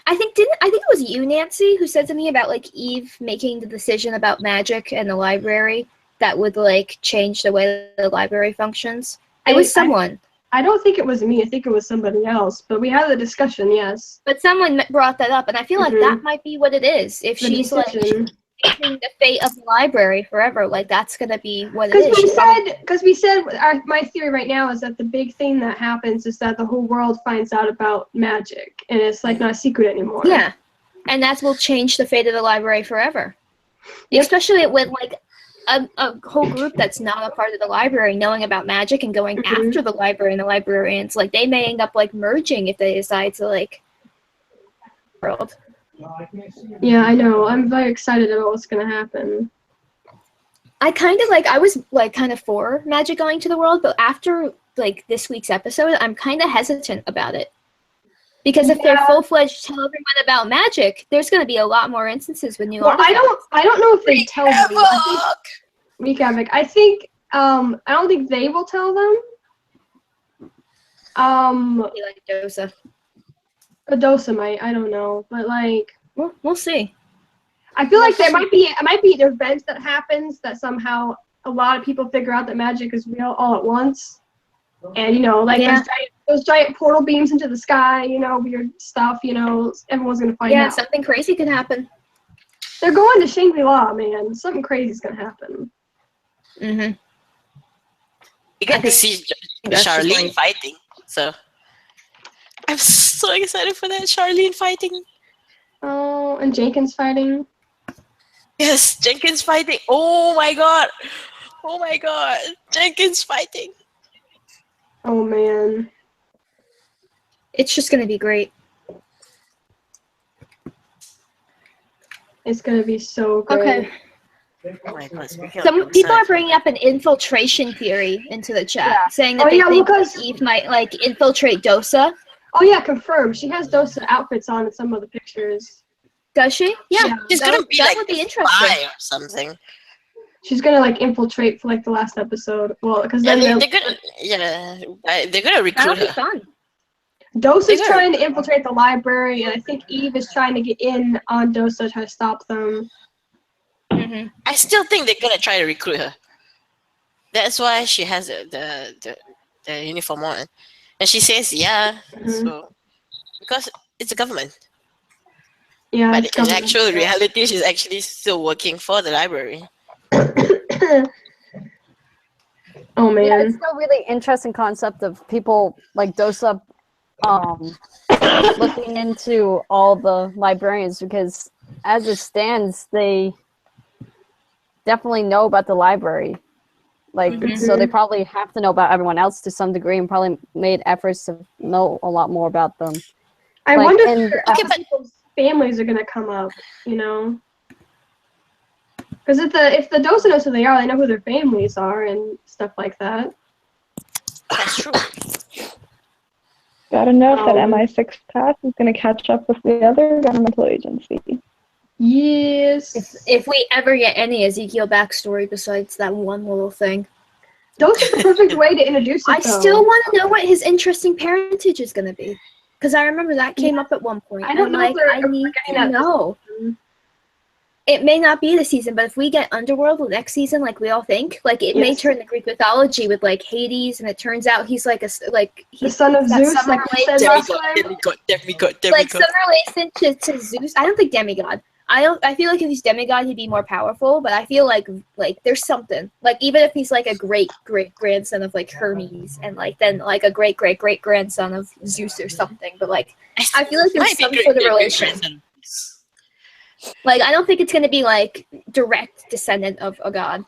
I think it was you, Nancy, who said to me about like Eve making the decision about magic and the library that would like change the way the library functions. It was someone. I don't think it was me. I think it was somebody else. But we had the discussion, yes. But someone brought that up, and I feel like that might be what it is. If The she's like decision. changing the fate of the library forever, like that's gonna be what it Because is. we She probably- said, my theory right now is that the big thing that happens is that the whole world finds out about magic, and it's like not a secret anymore. Yeah, and that will change the fate of the library forever. Yep. Especially with like a whole group that's not a part of the library knowing about magic and going Mhm. after the library and the librarians. Like they may end up like merging if they decide to like world. Yeah, I know. I'm very excited about what's gonna happen. I kind of like I was like kind of for magic going to the world, but after like this week's episode, I'm kind of hesitant about it. Because if they're full-fledged tell everyone about magic, there's going to be a lot more instances with new Well, I artifacts. don't know if they tell them. I Havoc! think Havoc. I think I don't think they will tell them. Be like Dosa. Adosa might. I don't know, but like We'll see. I feel like it might be an event that happens that somehow a lot of people figure out that magic is real all at once, and like Yeah. those giant portal beams into the sky, weird stuff. Everyone's gonna find Yeah, out. something crazy could happen. They're going to Shangri-La, man. Something crazy's gonna happen. Mm-hmm. You get I to think see that's just Charlene like- fighting, so I'm so excited for that Charlene fighting. Oh, and Jenkins fighting. Yes, Jenkins fighting. Oh my god. Oh my god. Jenkins fighting. Oh man. It's just gonna be great. It's gonna be so great. Okay. Oh my god. Speaking of Some Dosa, people are bringing up an infiltration theory into the chat, saying that Oh, they yeah, think because- Eve might like infiltrate Dosa. Oh yeah, confirmed. She has those outfits on in some of the pictures. Does she? Yeah. Yeah. she's that gonna would- be that like would be a interesting. spy or something. She's gonna like infiltrate for like the last episode. Well, because Yeah, then they're gonna. Yeah, they're gonna recruit That'll be her. fun. Dosa's They're gonna- trying to infiltrate the library, and I think Eve is trying to get in on Dosa to try to stop them. Hmm. I still think they're gonna try to recruit her. That's why she has the uniform on, and she says yeah. Mhm. So because it's the government, Yeah, but it's in government. actual reality, she's actually still working for the library. Oh Yeah, it's man. still really interesting concept of people like Dosa looking into all the librarians, because as it stands, they definitely know about the library. Like, so they probably have to know about everyone else to some degree, and probably made efforts to know a lot more about them. I Like, wonder and- if other people's families are gonna come up, you know? Because if the Dosa knows who they are, they know who their families are and stuff like that. That's true. Gotta know if that Um, MI6 path is gonna catch up with the other governmental agency. Yes. If we ever get any Ezekiel backstory besides that one little thing, Dosa's the perfect way to introduce it, I though. still want to know what his interesting parentage is gonna be, because I remember that came up at one point. I don't and, know like, if they're I need getting to that know. season. It may not be the season, but if we get Underworld next season, like we all think, like it may Yes. turn the Greek mythology with like Hades, and it turns out he's like The he's son of got Zeus, some like you said Demigod, last time. demigod. like some relation to Zeus. I don't think demigod. I feel like if he's demigod, he'd be more powerful. But I feel like there's something, like even if he's like a great grandson of like Hermes, and like then like a great grandson of Zeus or something. But like I feel like there's Might be some great- sort of great- relation. grandson. Like I don't think it's gonna be like direct descendant of a god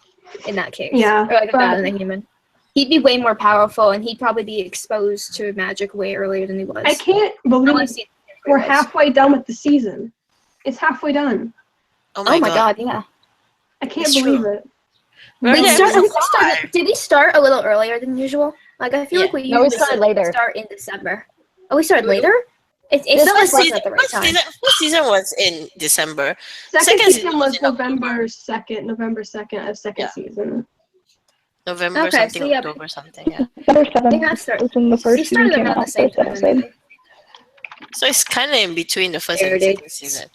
in that case. Yeah, Or like a god but- and a human. He'd be way more powerful, and he'd probably be exposed to magic way earlier than he was. I can't believe Unless he- we're halfway done with the season. It's halfway done. Oh Oh my god, yeah. I can't It's believe true. it. We're We at started, episode 5. did we start a little earlier than usual? Like I feel Yeah. like we No, we usually started later. start in December. Oh, we started later? It This felt like was it wasn't at the right time. First season was in December. Second Second season season was was in October. November 2nd of second Yeah. season. November Okay, something, so yeah. October something, yeah. December I 7th think I started. was when the We first season started came around out, the same first time. episode. So it's kind of in between the first There and it second is. season.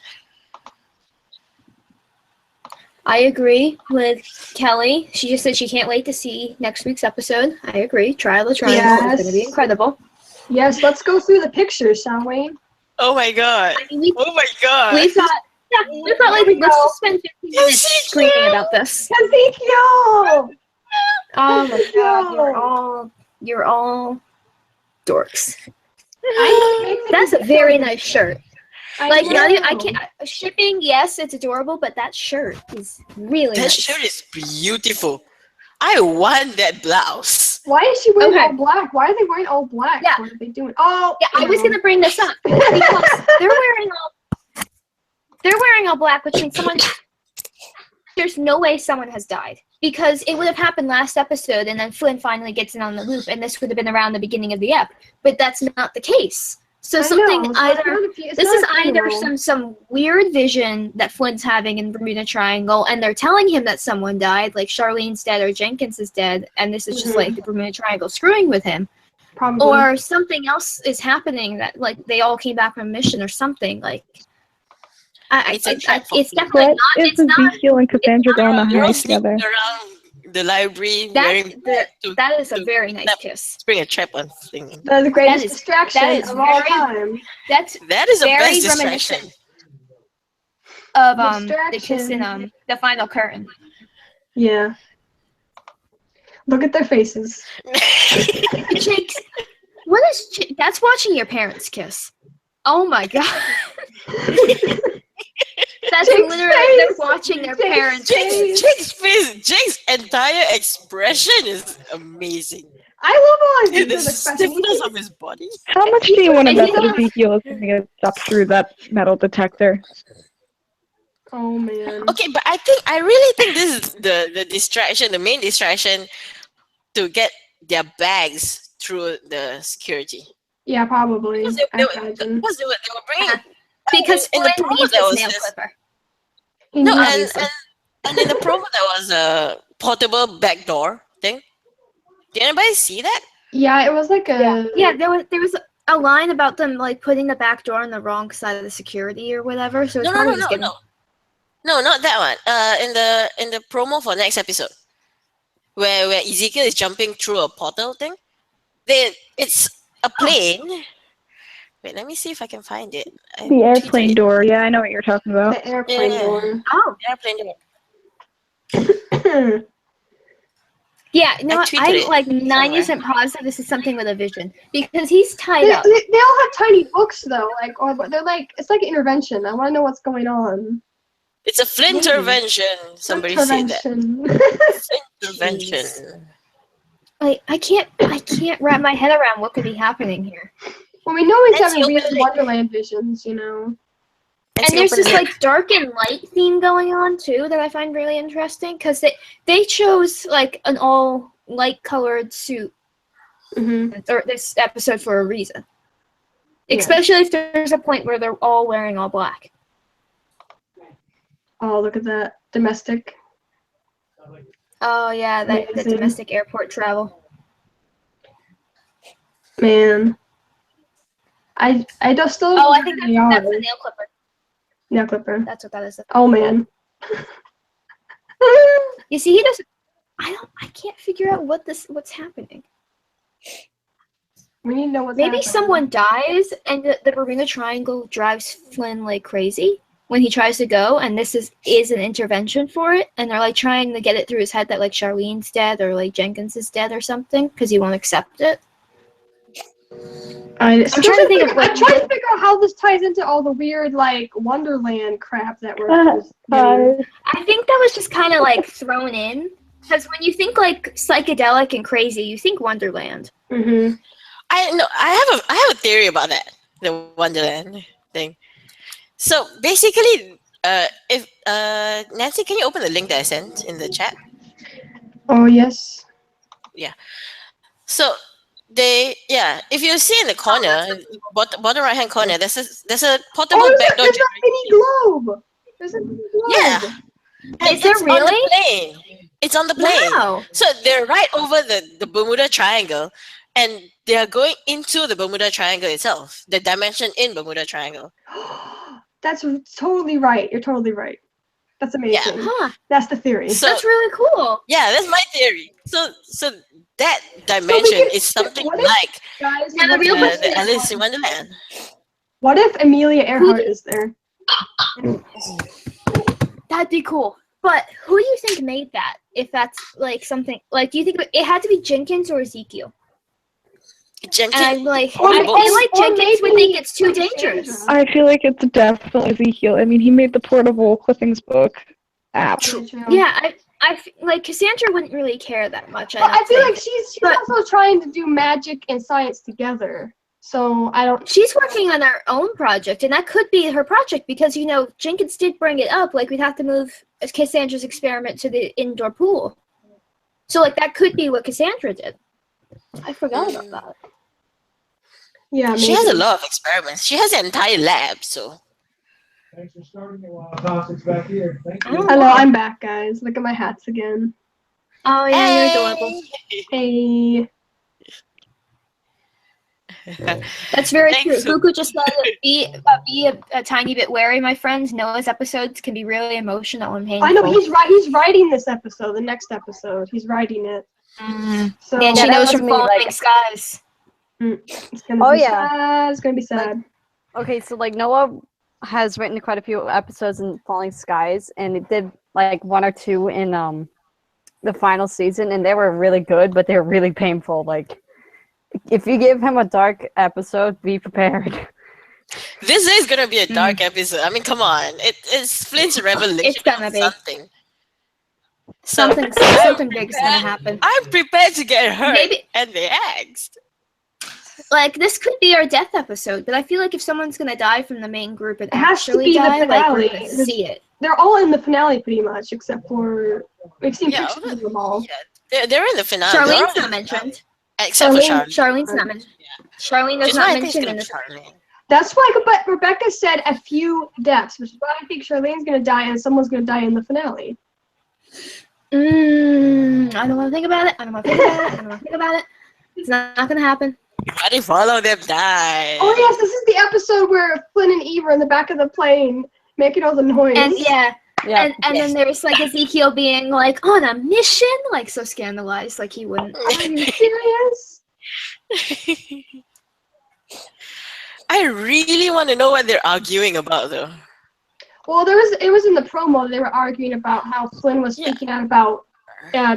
I agree with Kelly. She just said she can't wait to see next week's episode. I agree. Trial of Triangle is going to be Yes. incredible. Yes, let's go through the pictures, shall we? Oh my god. I mean, Oh my god. we've got like Here we let's go. just spend 15 minutes screaming about this. Ezekiel! Oh my god, Ezekiel! you're all dorks. I think That's a very nice shirt. Like know. I can't shipping. Yes, it's adorable, but that shirt is really That nice. shirt is beautiful. I want that blouse. Why is she wearing Okay. all black? Why are they wearing all black? Yeah. What are they doing? Oh, Yeah, I was gonna bring this up because they're wearing all black, which means there's no way someone has died, because it would have happened last episode, and then Flynn finally gets in on the loop, and this would have been around the beginning of the ep. But that's not the case. So I something know, so either. it's This not is a either funeral. some weird vision that Flynn's having in Bermuda Triangle, and they're telling him that someone died, like Charlene's dead or Jenkins is dead, and this is just Mhm. like the Bermuda Triangle screwing with him, Probably. or something else is happening, that like they all came back from a mission or something. Like, It's a trap for it's people. definitely What not. if It's not. Ezekiel and Cassandra go on a They're all hike sneaking together? around the library wearing to That is a to- very nice that- kiss. spring a trap on thing. That's the greatest is- distraction that is of all very- time. That's That is a very best distraction. reminiscent of the kiss in Distraction. the final curtain. Yeah. Look at their faces. Jake's, what is that's watching your parents kiss. Oh my god. That's Jake's literally face! they're watching their Jake's parents. Jake's face, Jake's entire expression is amazing. I love all And the Ezekiel's expression. stiffness of his body. How much do you want to And bet he that goes- Ezekiel is going to get stuck through that metal detector? Oh man. Okay, but I really think this is the distraction, the main distraction to get their bags through the security. Yeah, probably. Because I they imagine. were bringing. Because in the Flynn promo needs there his was nail this. clipper. He No, needs- and in the promo there was a portable backdoor thing. Did anybody see that? yeah, it was like a. Yeah, there was a line about them like putting the back door on the wrong side of the security or whatever. So it's probably just getting. No, not that one. In the promo for next episode, where Ezekiel is jumping through a portal thing, it's a plane. Wait, let me see if I can find it. I The tweeted airplane it. door. Yeah, I know what you're talking about. The airplane Yeah. door. Oh, Airplane door. yeah. You know I what? tweeted I'm it like 90% positive this is something with a vision because he's tied they up. all have tiny books though, like or they're like it's like intervention. I want to know what's going on. It's a Flynn Maybe. intervention. Somebody said that. Intervention. Intervention. Like I can't wrap my head around what could be happening here. Well, we know he's That's having the weird opening. Wonderland visions, you know. And there's this like dark and light theme going on too that I find really interesting because they chose like an all light colored suit or this episode for a reason. Yeah. Especially if there's a point where they're all wearing all black. Oh, look at that domestic. Oh yeah, that Amazing. domestic airport travel. Man, I just still. Oh, I think that's the the nail clipper. nail clipper. That's what that is. Oh man. You see, he doesn't. I can't figure out what's happening. We need to know what's Maybe happening. someone dies and the Bermuda Triangle drives Flynn like crazy when he tries to go, and this is an intervention for it, and they're like trying to get it through his head that like Charlene's dead or like Jenkins is dead or something because he won't accept it. I'm trying to think of I'm trying to figure out how this ties into all the weird like Wonderland crap that we're. getting. I think that was just kind of like thrown in because when you think like psychedelic and crazy, you think Wonderland. Mhm. I have a theory about that, the Wonderland thing. So basically, if Nancy, can you open the link that I sent in the chat? Oh yes. So if you see in the corner, bottom right hand corner, there's a portable Oh, backdoor there's a generator. mini globe. There's a mini globe. Yeah. And Is there it's on really? the plane. It's on the plane. Wow. So they're right over the Bermuda Triangle, and they are going into the Bermuda Triangle itself, the dimension in Bermuda Triangle. That's totally right. You're totally right. That's amazing. Huh. That's the theory. So That's really cool. yeah, that's my theory. So that dimension is something what if- like Guys, Now the real question the is, Alice in Wonderland. what if Amelia Earhart is there? that'd be cool. But who do you think made that? If that's like something like, do you think it had to be Jenkins or Ezekiel? Jenkins. And I'm like, Or- I feel like or Jenkins would maybe think it's too dangerous. I feel like it's definitely Ezekiel. I mean, he made the portable clippings book app. Yeah, like Cassandra wouldn't really care that much. But I don't feel think. like she's But- also trying to do magic and science together. So I don't. She's working on her own project, and that could be her project because Jenkins did bring it up. Like we'd have to move Cassandra's experiment to the indoor pool, so like that could be what Cassandra did. I forgot about that. Yeah, She has a maybe. lot of experiments. She has an entire lab. So Thanks for starting it while Toxic's back here. Thank you. Oh. Hello, I'm back, guys. Look at my hats again. Oh yeah, you're adorable. Hey. That's very Thanks. true. Buku just said be a tiny bit wary, my friends. Noah's episodes can be really emotional and painful. I know he's writing this episode, the next episode. He's writing it. So And she Yeah, that knows was from me, Falling like- Skies. it's gonna Oh, be yeah. sad. It's gonna be sad. Okay, so like Noah has written quite a few episodes in Falling Skies, and it did like one or two in the final season, and they were really good, but they were really painful. Like if you give him a dark episode, be prepared. This is gonna be a dark episode. I mean, come on. It's Flynn's revelation. It's gonna of be. something. So Something big is gonna happen. I'm prepared to get hurt Maybe- and the axed. Like, this could be our death episode, but I feel like if someone's gonna die from the main group and It has to actually be the die, like, we're finale. gonna see it. They're all in the finale pretty much, except for we've seen Yeah, pictures of them all. They're in the finale. They're Charlene's all in not the mentioned. finale. Except for Charlene. Charlene's not mentioned. Charlene is Just not why I think it's mentioned gonna in be this. Charlene. That's why but Rebecca said a few deaths, which is why I think Charlene's gonna die and someone's gonna die in the finale. I don't want to think about it. I don't want to think about it. I don't want to think about it. It's not gonna happen. Why did follow them die? Oh yes, this is the episode where Flynn and Eve are in the back of the plane making all the noise. And yeah, Yeah. and then there's like Ezekiel being like on a mission, like so scandalized, like he wouldn't. Are you serious? I really want to know what they're arguing about, though. Well, it was in the promo they were arguing about how Flynn was freaking out about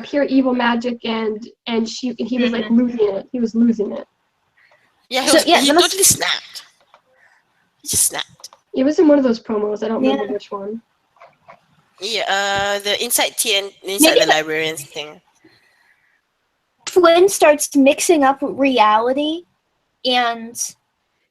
pure evil magic and he was like losing it. He was losing it. Yeah, he, So, was, yeah, he that must- totally snapped. He just snapped. It was in one of those promos. I don't remember Yeah. which one. Yeah, the inside the librarians thing. Flynn starts mixing up reality and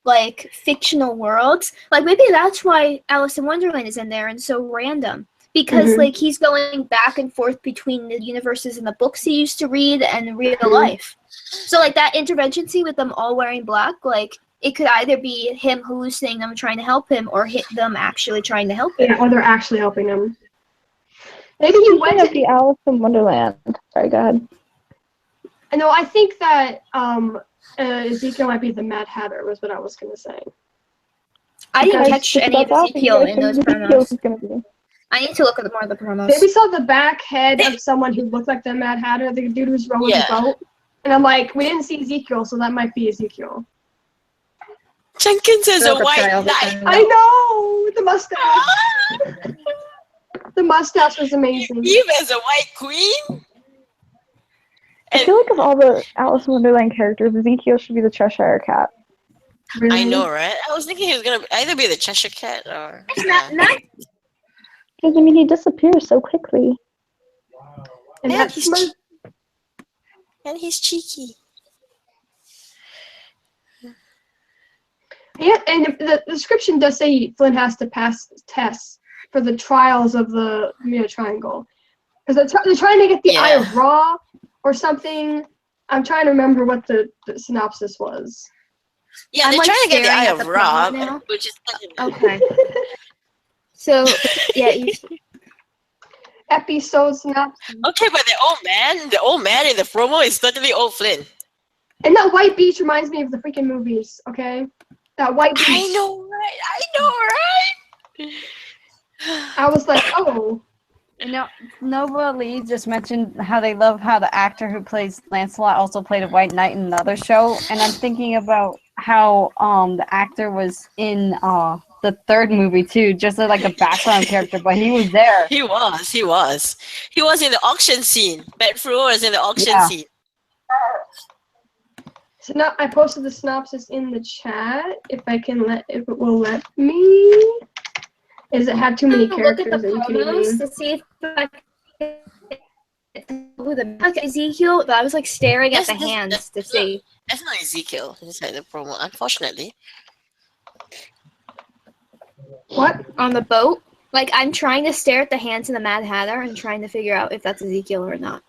like fictional worlds. Like maybe that's why Alice in Wonderland is in there and so random. Because like he's going back and forth between the universes and the books he used to read and real life. So like that intervention scene with them all wearing black, like it could either be him hallucinating them trying to help him or them actually trying to help him. Yeah, or they're actually helping him. Maybe he went Of to the Alice in Wonderland. Sorry, go ahead. No, I think that Ezekiel might be the Mad Hatter was what I was gonna say. I didn't Because catch any of Ezekiel in those promos. Gonna be. I need to look at more of the promos. Then we saw the back head of someone who looked like the Mad Hatter, the dude who's rowing the boat. And I'm like, we didn't see Ezekiel, so that might be Ezekiel. Jenkins has a Look up white trial, knight. I know! The mustache. The mustache was amazing. Eve has a white queen. I feel like of all the Alice in Wonderland characters, Ezekiel should be the Cheshire Cat. Really? I know, right? I was thinking he was gonna either be the Cheshire Cat or. Not Because, I mean, he disappears so quickly. And Yeah, that's he's my- And he's cheeky. Yeah, and the description does say Flynn has to pass tests for the trials of the Bermuda Triangle. Because they're trying to get the Eye of Ra or something. I'm trying to remember what the synopsis was. Yeah, I'm, they're like, trying to get the staring Eye at of the Ra, promo now. which is okay. So yeah, Episode synopsis. okay, but the old man in the promo is totally old Flynn. And that white beach reminds me of the freaking movies, okay? That white beach. I know, right? I was like, oh. You know, Nova Lee just mentioned how they love how the actor who plays Lancelot also played a White Knight in another show, and I'm thinking about how the actor was in the third movie too, just as like a background character, but he was there. He was in the auction scene. Bet Fru was in the auction scene. So now I posted the synopsis in the chat. If it will let me. Is it had too many look characters at the that you can promos name? to see if I can like Ezekiel, but I was like staring at the hands to see. That's not Ezekiel inside the promo, unfortunately. What? On the boat. Like I'm trying to stare at the hands of the Mad Hatter and trying to figure out if that's Ezekiel or not.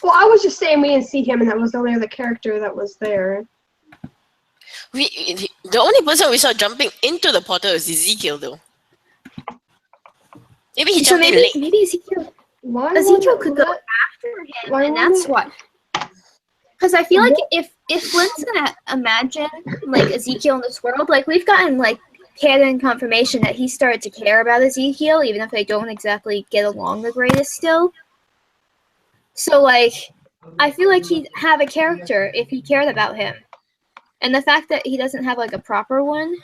Well, I was just saying we didn't see him, and that was the only other character that was there. The only person we saw jumping into the portal is Ezekiel, though. Maybe he So jumped in late. maybe Ezekiel Why Ezekiel would- could go what? after him, Why and wouldn't that's it? what. Because I feel like if Flynn's gonna imagine like Ezekiel in this world, like we've gotten like canon confirmation that he started to care about Ezekiel, even if they don't exactly get along the greatest still. So like, I feel like he'd have a character if he cared about him, and the fact that he doesn't have like a proper one.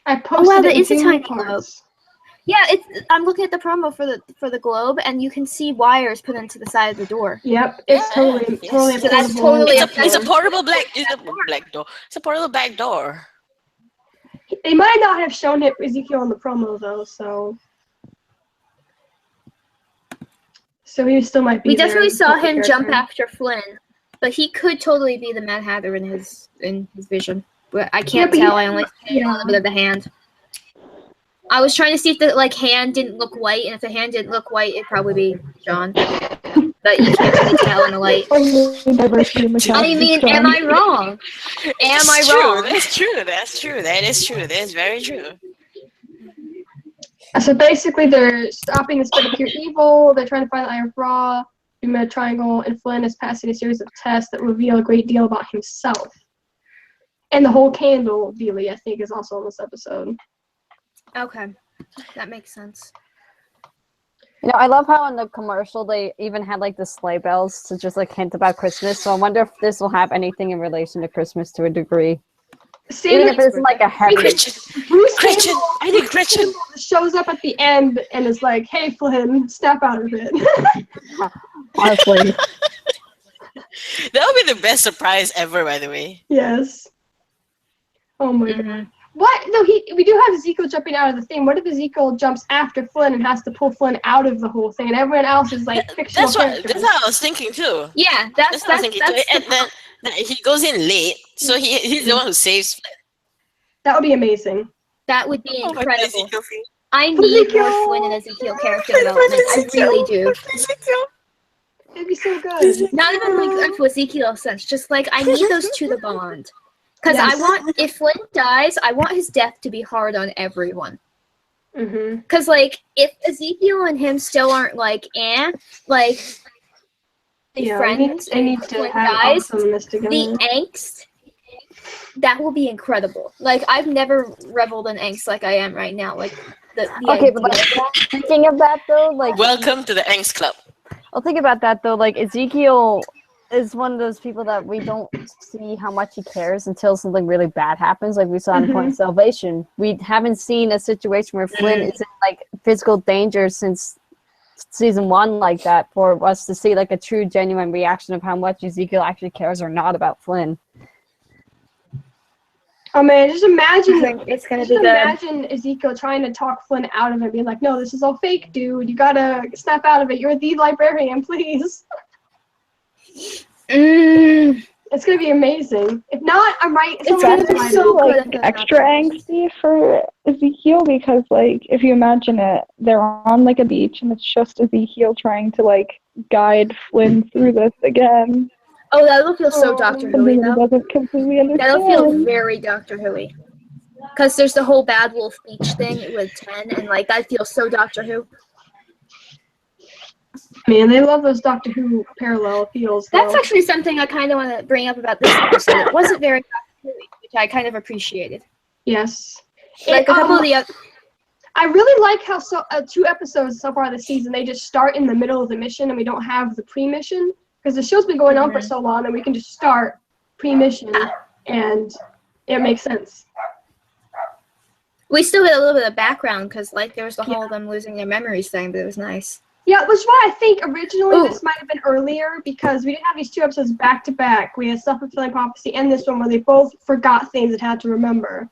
I posted wow, it that in is a Zoom tiny parts. Yeah, I'm looking at the promo for the globe, and you can see wires put into the side of the door. Yep, it's Yeah, totally yes. totally. So that's portable. totally It's a portable black door. It's a portable back door. They might not have shown it Ezekiel in the promo though, so he still might be. We there definitely as a saw supporting him jump character. after Flynn, but he could totally be the Mad Hatter in his vision. But I can't but tell. I only see a yeah. little bit of the hand. I was trying to see if the hand didn't look white, and if the hand didn't look white, it'd probably be John. But you can't really tell in the light. Only diversity in the cast I is mean, John. am I wrong? Am I True. wrong? That's true. That's true. That is true. That is very true. So basically, they're stopping the spread of pure evil. They're trying to find the Iron Raw, Bermuda Triangle, and Flynn is passing a series of tests that reveal a great deal about himself. And the whole candle dealie, I think, is also in this episode. Okay, that makes sense. You know, I love how in the commercial they even had like the sleigh bells to just like hint about Christmas. So I wonder if this will have anything in relation to Christmas to a degree. Even if it isn't like a heavy. Bruce Gretchen, Campbell, I need Gretchen. shows up at the end and is like, "Hey, Flynn, snap out of it." Honestly, That would be the best surprise ever, by the way. Yes. Oh my Mhm. god. What? No, we do have Ezekiel jumping out of the thing. What if Ezekiel jumps after Flynn and has to pull Flynn out of the whole thing, and everyone else is like fictional characters? That's what I was thinking too. Yeah, That's what I was thinking too. And then he goes in late, so he's the one who saves Flynn. That would be amazing. that would be Oh my God, incredible. Ezekiel scene. I need more Flynn and Ezekiel character development. I really do. It'd be so good. Not even like for Ezekiel sense, just like I need those two to bond. Because I Yes. want, if Flynn dies, I want his death to be hard on everyone. Mm-hmm. Because like, if Ezekiel and him still aren't like, like, Yeah, friends, they need and to Flynn have dies, awesomeness together. the angst, that will be incredible. Like, I've never reveled in angst like I am right now. Like, the okay, idea. but like thinking of that though, like Welcome to the Angst Club. I'll think about that though. Like Ezekiel is one of those people that we don't see how much he cares until something really bad happens. Like we saw in Point of Salvation, we haven't seen a situation where Flynn is in like physical danger since season 1 like that for us to see like a true, genuine reaction of how much Ezekiel actually cares or not about Flynn. Oh man, just imagine. It's gonna Just be good. imagine Ezekiel trying to talk Flynn out of it, being like, "No, this is all fake, dude. You gotta snap out of it. You're the librarian, please." It's gonna be amazing. If not, I'm right. It's someone gonna else be might. so like good. extra angsty for Ezekiel because like if you imagine it, they're on like a beach and it's just Ezekiel trying to like guide Flynn through this again. Oh, that'll feel so Doctor Something Who-y, that he though. doesn't completely understand. That'll feel very Doctor Who-y. Because there's the whole Bad Wolf Beach thing with 10, and like that feels so Doctor Who. Man, they love those Doctor Who parallel feels. That's though. actually something I kind of want to bring up about this episode. It wasn't very Doctor Who-y, which I kind of appreciated. Yes. Like a couple of the other. I really like how 2 episodes so far this season, they just start in the middle of the mission and we don't have the pre-mission. Because the show's been going on for so long and we can just start pre-mission and it makes sense. We still get a little bit of background because like there was the whole them losing their memories thing, but it was nice. Yeah, which is why I think originally this might have been earlier because we didn't have these 2 episodes back to back. We had Self-Fulfilling Prophecy and this one where they both forgot things and had to remember.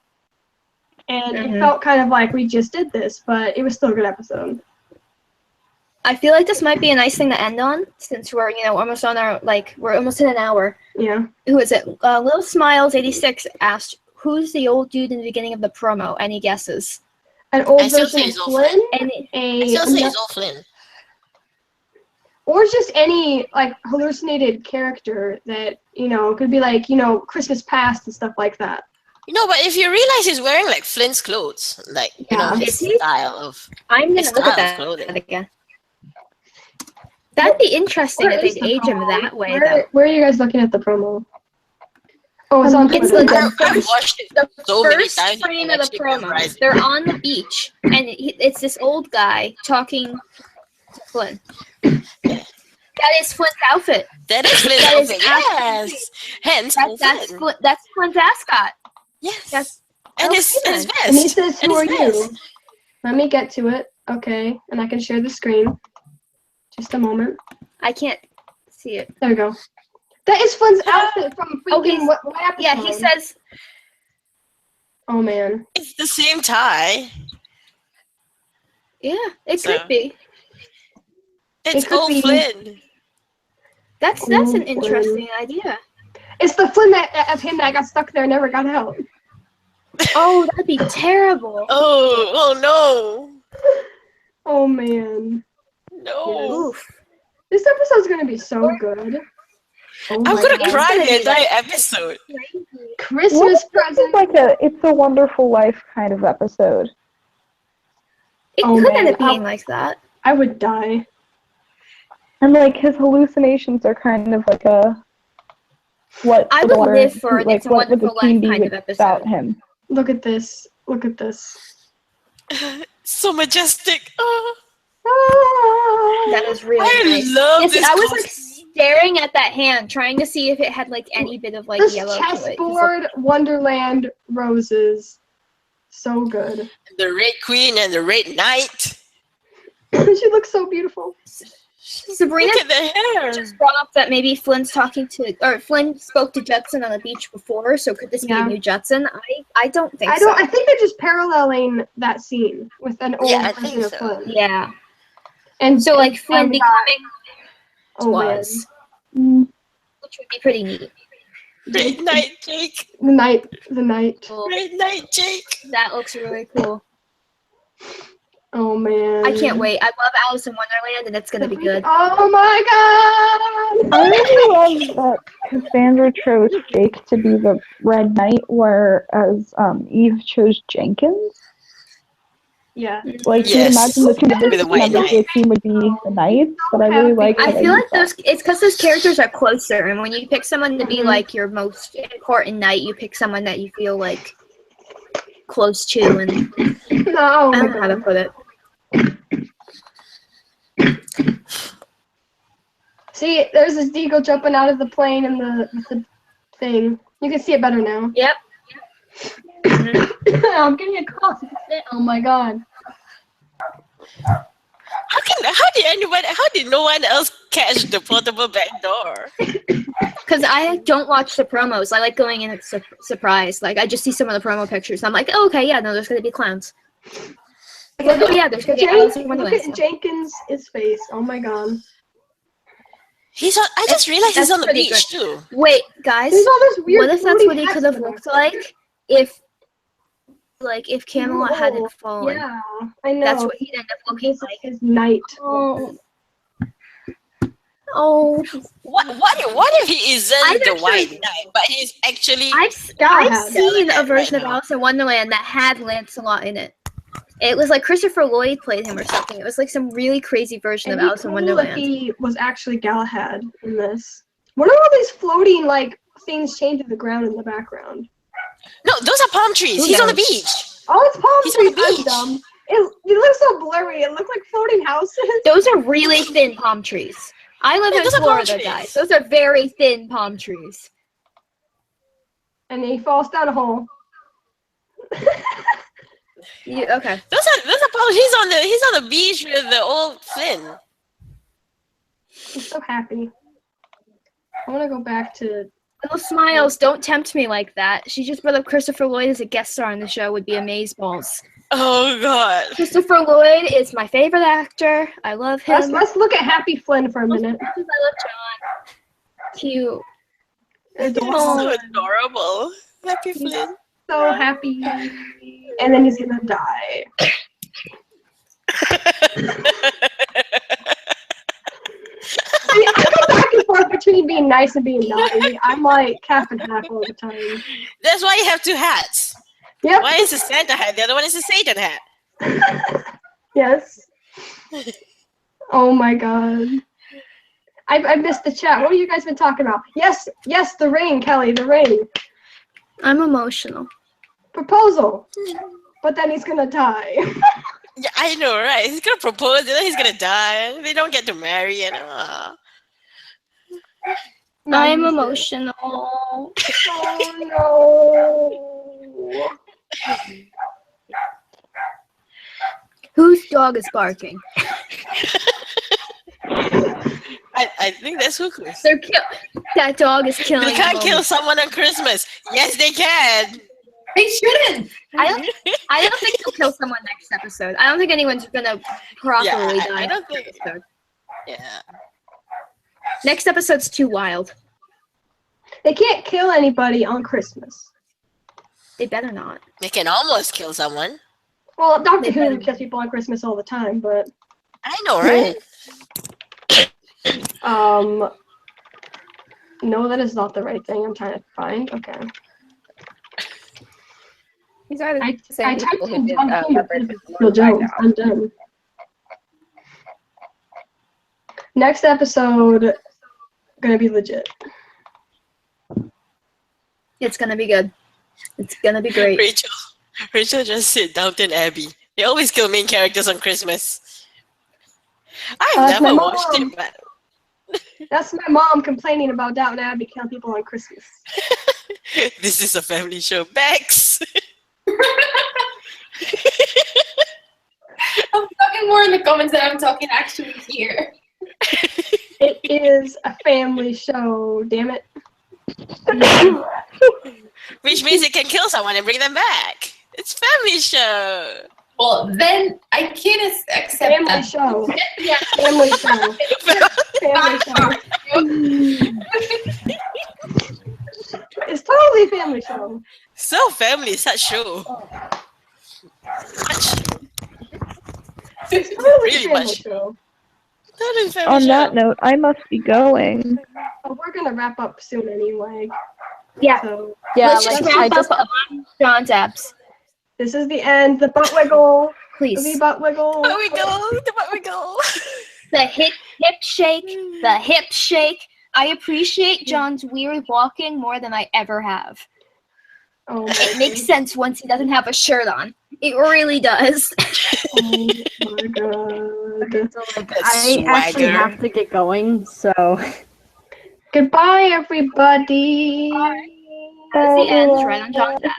And it felt kind of like we just did this, but it was still a good episode. I feel like this might be a nice thing to end on since we're almost on our we're almost in an hour. Yeah. Who is it? Little Smiles 86 asked, "Who's the old dude in the beginning of the promo? Any guesses?" An old I still version say of it's all Flynn, I still say it's all Flynn. or just any like hallucinated character that could be like Christmas past and stuff like that. But if you realize he's wearing like Flynn's clothes, like his style of I'm gonna his look at style of that clothing. again. That'd be interesting Where if is they'd the age him promo? that way, though. Where are you guys looking at the promo? Oh, it's on It's Twitter. I've watched it The so many first times. frame I of the actually promo, memorize it. they're on the beach, and it's this old guy talking to Flynn. That is Flynn's outfit. That is Flynn's That is outfit. Yes. Hence, Flynn. That's Flynn's ascot. Yes. That's And his Flynn. vest. And he says, "Who are his you?" vest. Let me get to it. Okay, and I can share the screen. Just a moment. I can't see it. There we go. That is Flynn's outfit from Oh, freaking what episode? Yeah, he says. Oh man. It's the same tie. Yeah, it So- could be. It's It could old be. Flynn. That's Oh, an interesting idea. It's the Flynn of him that got stuck there and never got out. Oh, that'd be terrible. Oh no. Oh man. No. Oof. This episode's gonna be so good. Oh I'm my gonna God. cry the entire episode. Christmas present. Like a It's a Wonderful Life kind of episode. It Oh, could man, end up being like that. I would die. And like his hallucinations are kind of like a what I the would daughter- live for like It's a what would the Wonderful team Life be kind of without episode. him. Look at this. Look at this. So majestic. Oh, That was really I nice. love Yes, this. I was like costume. staring at that hand, trying to see if it had like any bit of like This yellow to it. 'cause, like, chessboard Wonderland roses. So good. The Red Queen and the Red Knight. She looks so beautiful. Sabrina Look at the hair. just brought up that maybe Flynn's Flynn spoke to Judson on the beach before, so could this be Yeah. a new Judson? I don't think I so. think they're just paralleling that scene with an old Yeah, I version think of so. Flynn. Yeah. And So like Flynn and, becoming oh man. was, Mm. which would be pretty neat. Red Knight Jake. The night. Cool. Red Knight Jake. That looks really cool. Oh man. I can't wait. I love Alice in Wonderland, and it's gonna be good. Oh my god! I really love that Cassandra chose Jake to be the Red Knight, whereas Eve chose Jenkins. Yeah. Like, Yes. you imagine the two That would be the White members of the team would be the Knights, but I really like I that feel Eve like it's because those characters are closer, and when you pick someone to be Mhm. like your most important knight, you pick someone that you feel like close to, and No. I don't know how to put it. See, there's this deagle jumping out of the plane and the thing. You can see it better now. Yep. I'm getting a cough. Oh my god. How did no one else catch the portable back door? Because I don't watch the promos. I like going in at surprise. Like I just see some of the promo pictures. And I'm like, oh, okay, yeah, no, there's gonna be clowns. Like, oh yeah, there's gonna be Alice in Look Wonderland at stuff. Jenkins' face. Oh my god. He's on. I just realized he's That's on the pretty beach too. Wait, guys, There's all this weird. what if that's floating what he hats could have in the looked back. like? If Camelot hadn't fallen, Yeah, I know. that's what he'd end up looking This is like. his night. Oh. Oh, What if he isn't I've the actually- White Knight, but he's actually I've Galahad. seen a Galahad version right of now. Alice in Wonderland that had Lancelot in it. It was like Christopher Lloyd played him or something. It was like some really crazy version It'd of be Alice in cool if Wonderland. he was actually Galahad in this. What are all these floating like things chained to the ground in the background? No, those are palm trees. Who He's on the knows? beach. Oh, it's palm He's on the trees. I'm beach. dumb. It looks so blurry. It looks like floating houses. Those are really thin palm trees. I live Yeah, in those are palm Florida, trees. guys. Those are very thin palm trees. And he falls down a hole. Okay. Those are palm. He's on the beach with the old Flynn. He's so happy. I want to go back to. Little smiles, don't tempt me like that. She just brought up Christopher Lloyd as a guest star on the show would be amazeballs. Oh God. Christopher Lloyd is my favorite actor. I love him. Let's look at Happy Flynn for a minute. I love John. Cute. Adorable. So adorable. Happy Flynn. So happy. And then he's gonna die. See, I go back and forth between being nice and being naughty. I'm like half and half all the time. That's why you have two hats. Yep. One is a Santa hat, the other one is a Satan hat. Yes. Oh my god. I missed the chat. What have you guys been talking about? Yes, the ring, Kelly, the ring. I'm emotional. Proposal. But then he's gonna die. Yeah, I know, right? He's gonna propose, and then he's gonna die. They don't get to marry, and I'm emotional. Oh no. Whose dog is barking? I think that's Huku's. That dog is killing. They can't them. kill someone on Christmas. Yes, they can. They shouldn't. I don't think he'll kill someone next episode. I don't think anyone's gonna properly Yeah, die. I don't next think. episode. Yeah. Next episode's too wild. They can't kill anybody on Christmas. They better not. They can almost kill someone. Well, Doctor They Who better. kills people on Christmas all the time, but I know, right? no, that is not the right thing. I'm trying to find. Okay. These are the I same typed people who in did John King, Leopard Phil Jones. I'm done. Next episode, gonna be legit. It's gonna be good. It's gonna be great. Rachel just said Downton Abbey. They always kill main characters on Christmas. I've That's my never watched mom. it, but That's my mom complaining about Downton Abbey killing people on Christmas. this is a family show. Bex! I'm talking more in the comments than I'm talking actually here. It is a family show, damn it. Which means it can kill someone and bring them back. It's family show. Well, then I can't accept Family that. show. Yeah. Family show. Family show. It's totally a family show. So family, such show. Much. It's totally Really a family much. show. Totally family On show. that note, I must be going. Oh, we're gonna wrap up soon anyway. Yeah. So Yeah, Let's like just I wrap just up on John's abs, this is the end. The butt wiggle. The please. butt wiggle. There we go. There we go. The hip shake. The hip shake. I appreciate John's weird walking more than I ever have. Oh It makes sense once he doesn't have a shirt on. It really does. Oh my god. so, like, That's I actually swagger. have to get going, so Goodbye, everybody. As he ends right on John's abs.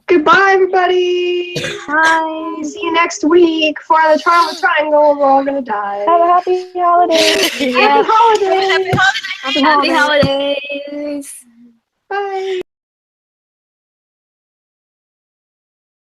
Goodbye, everybody. Bye. See you next week for the Trial of the Triangle. We're all gonna die. Have a happy holiday. Happy holidays. Happy holidays. Bye.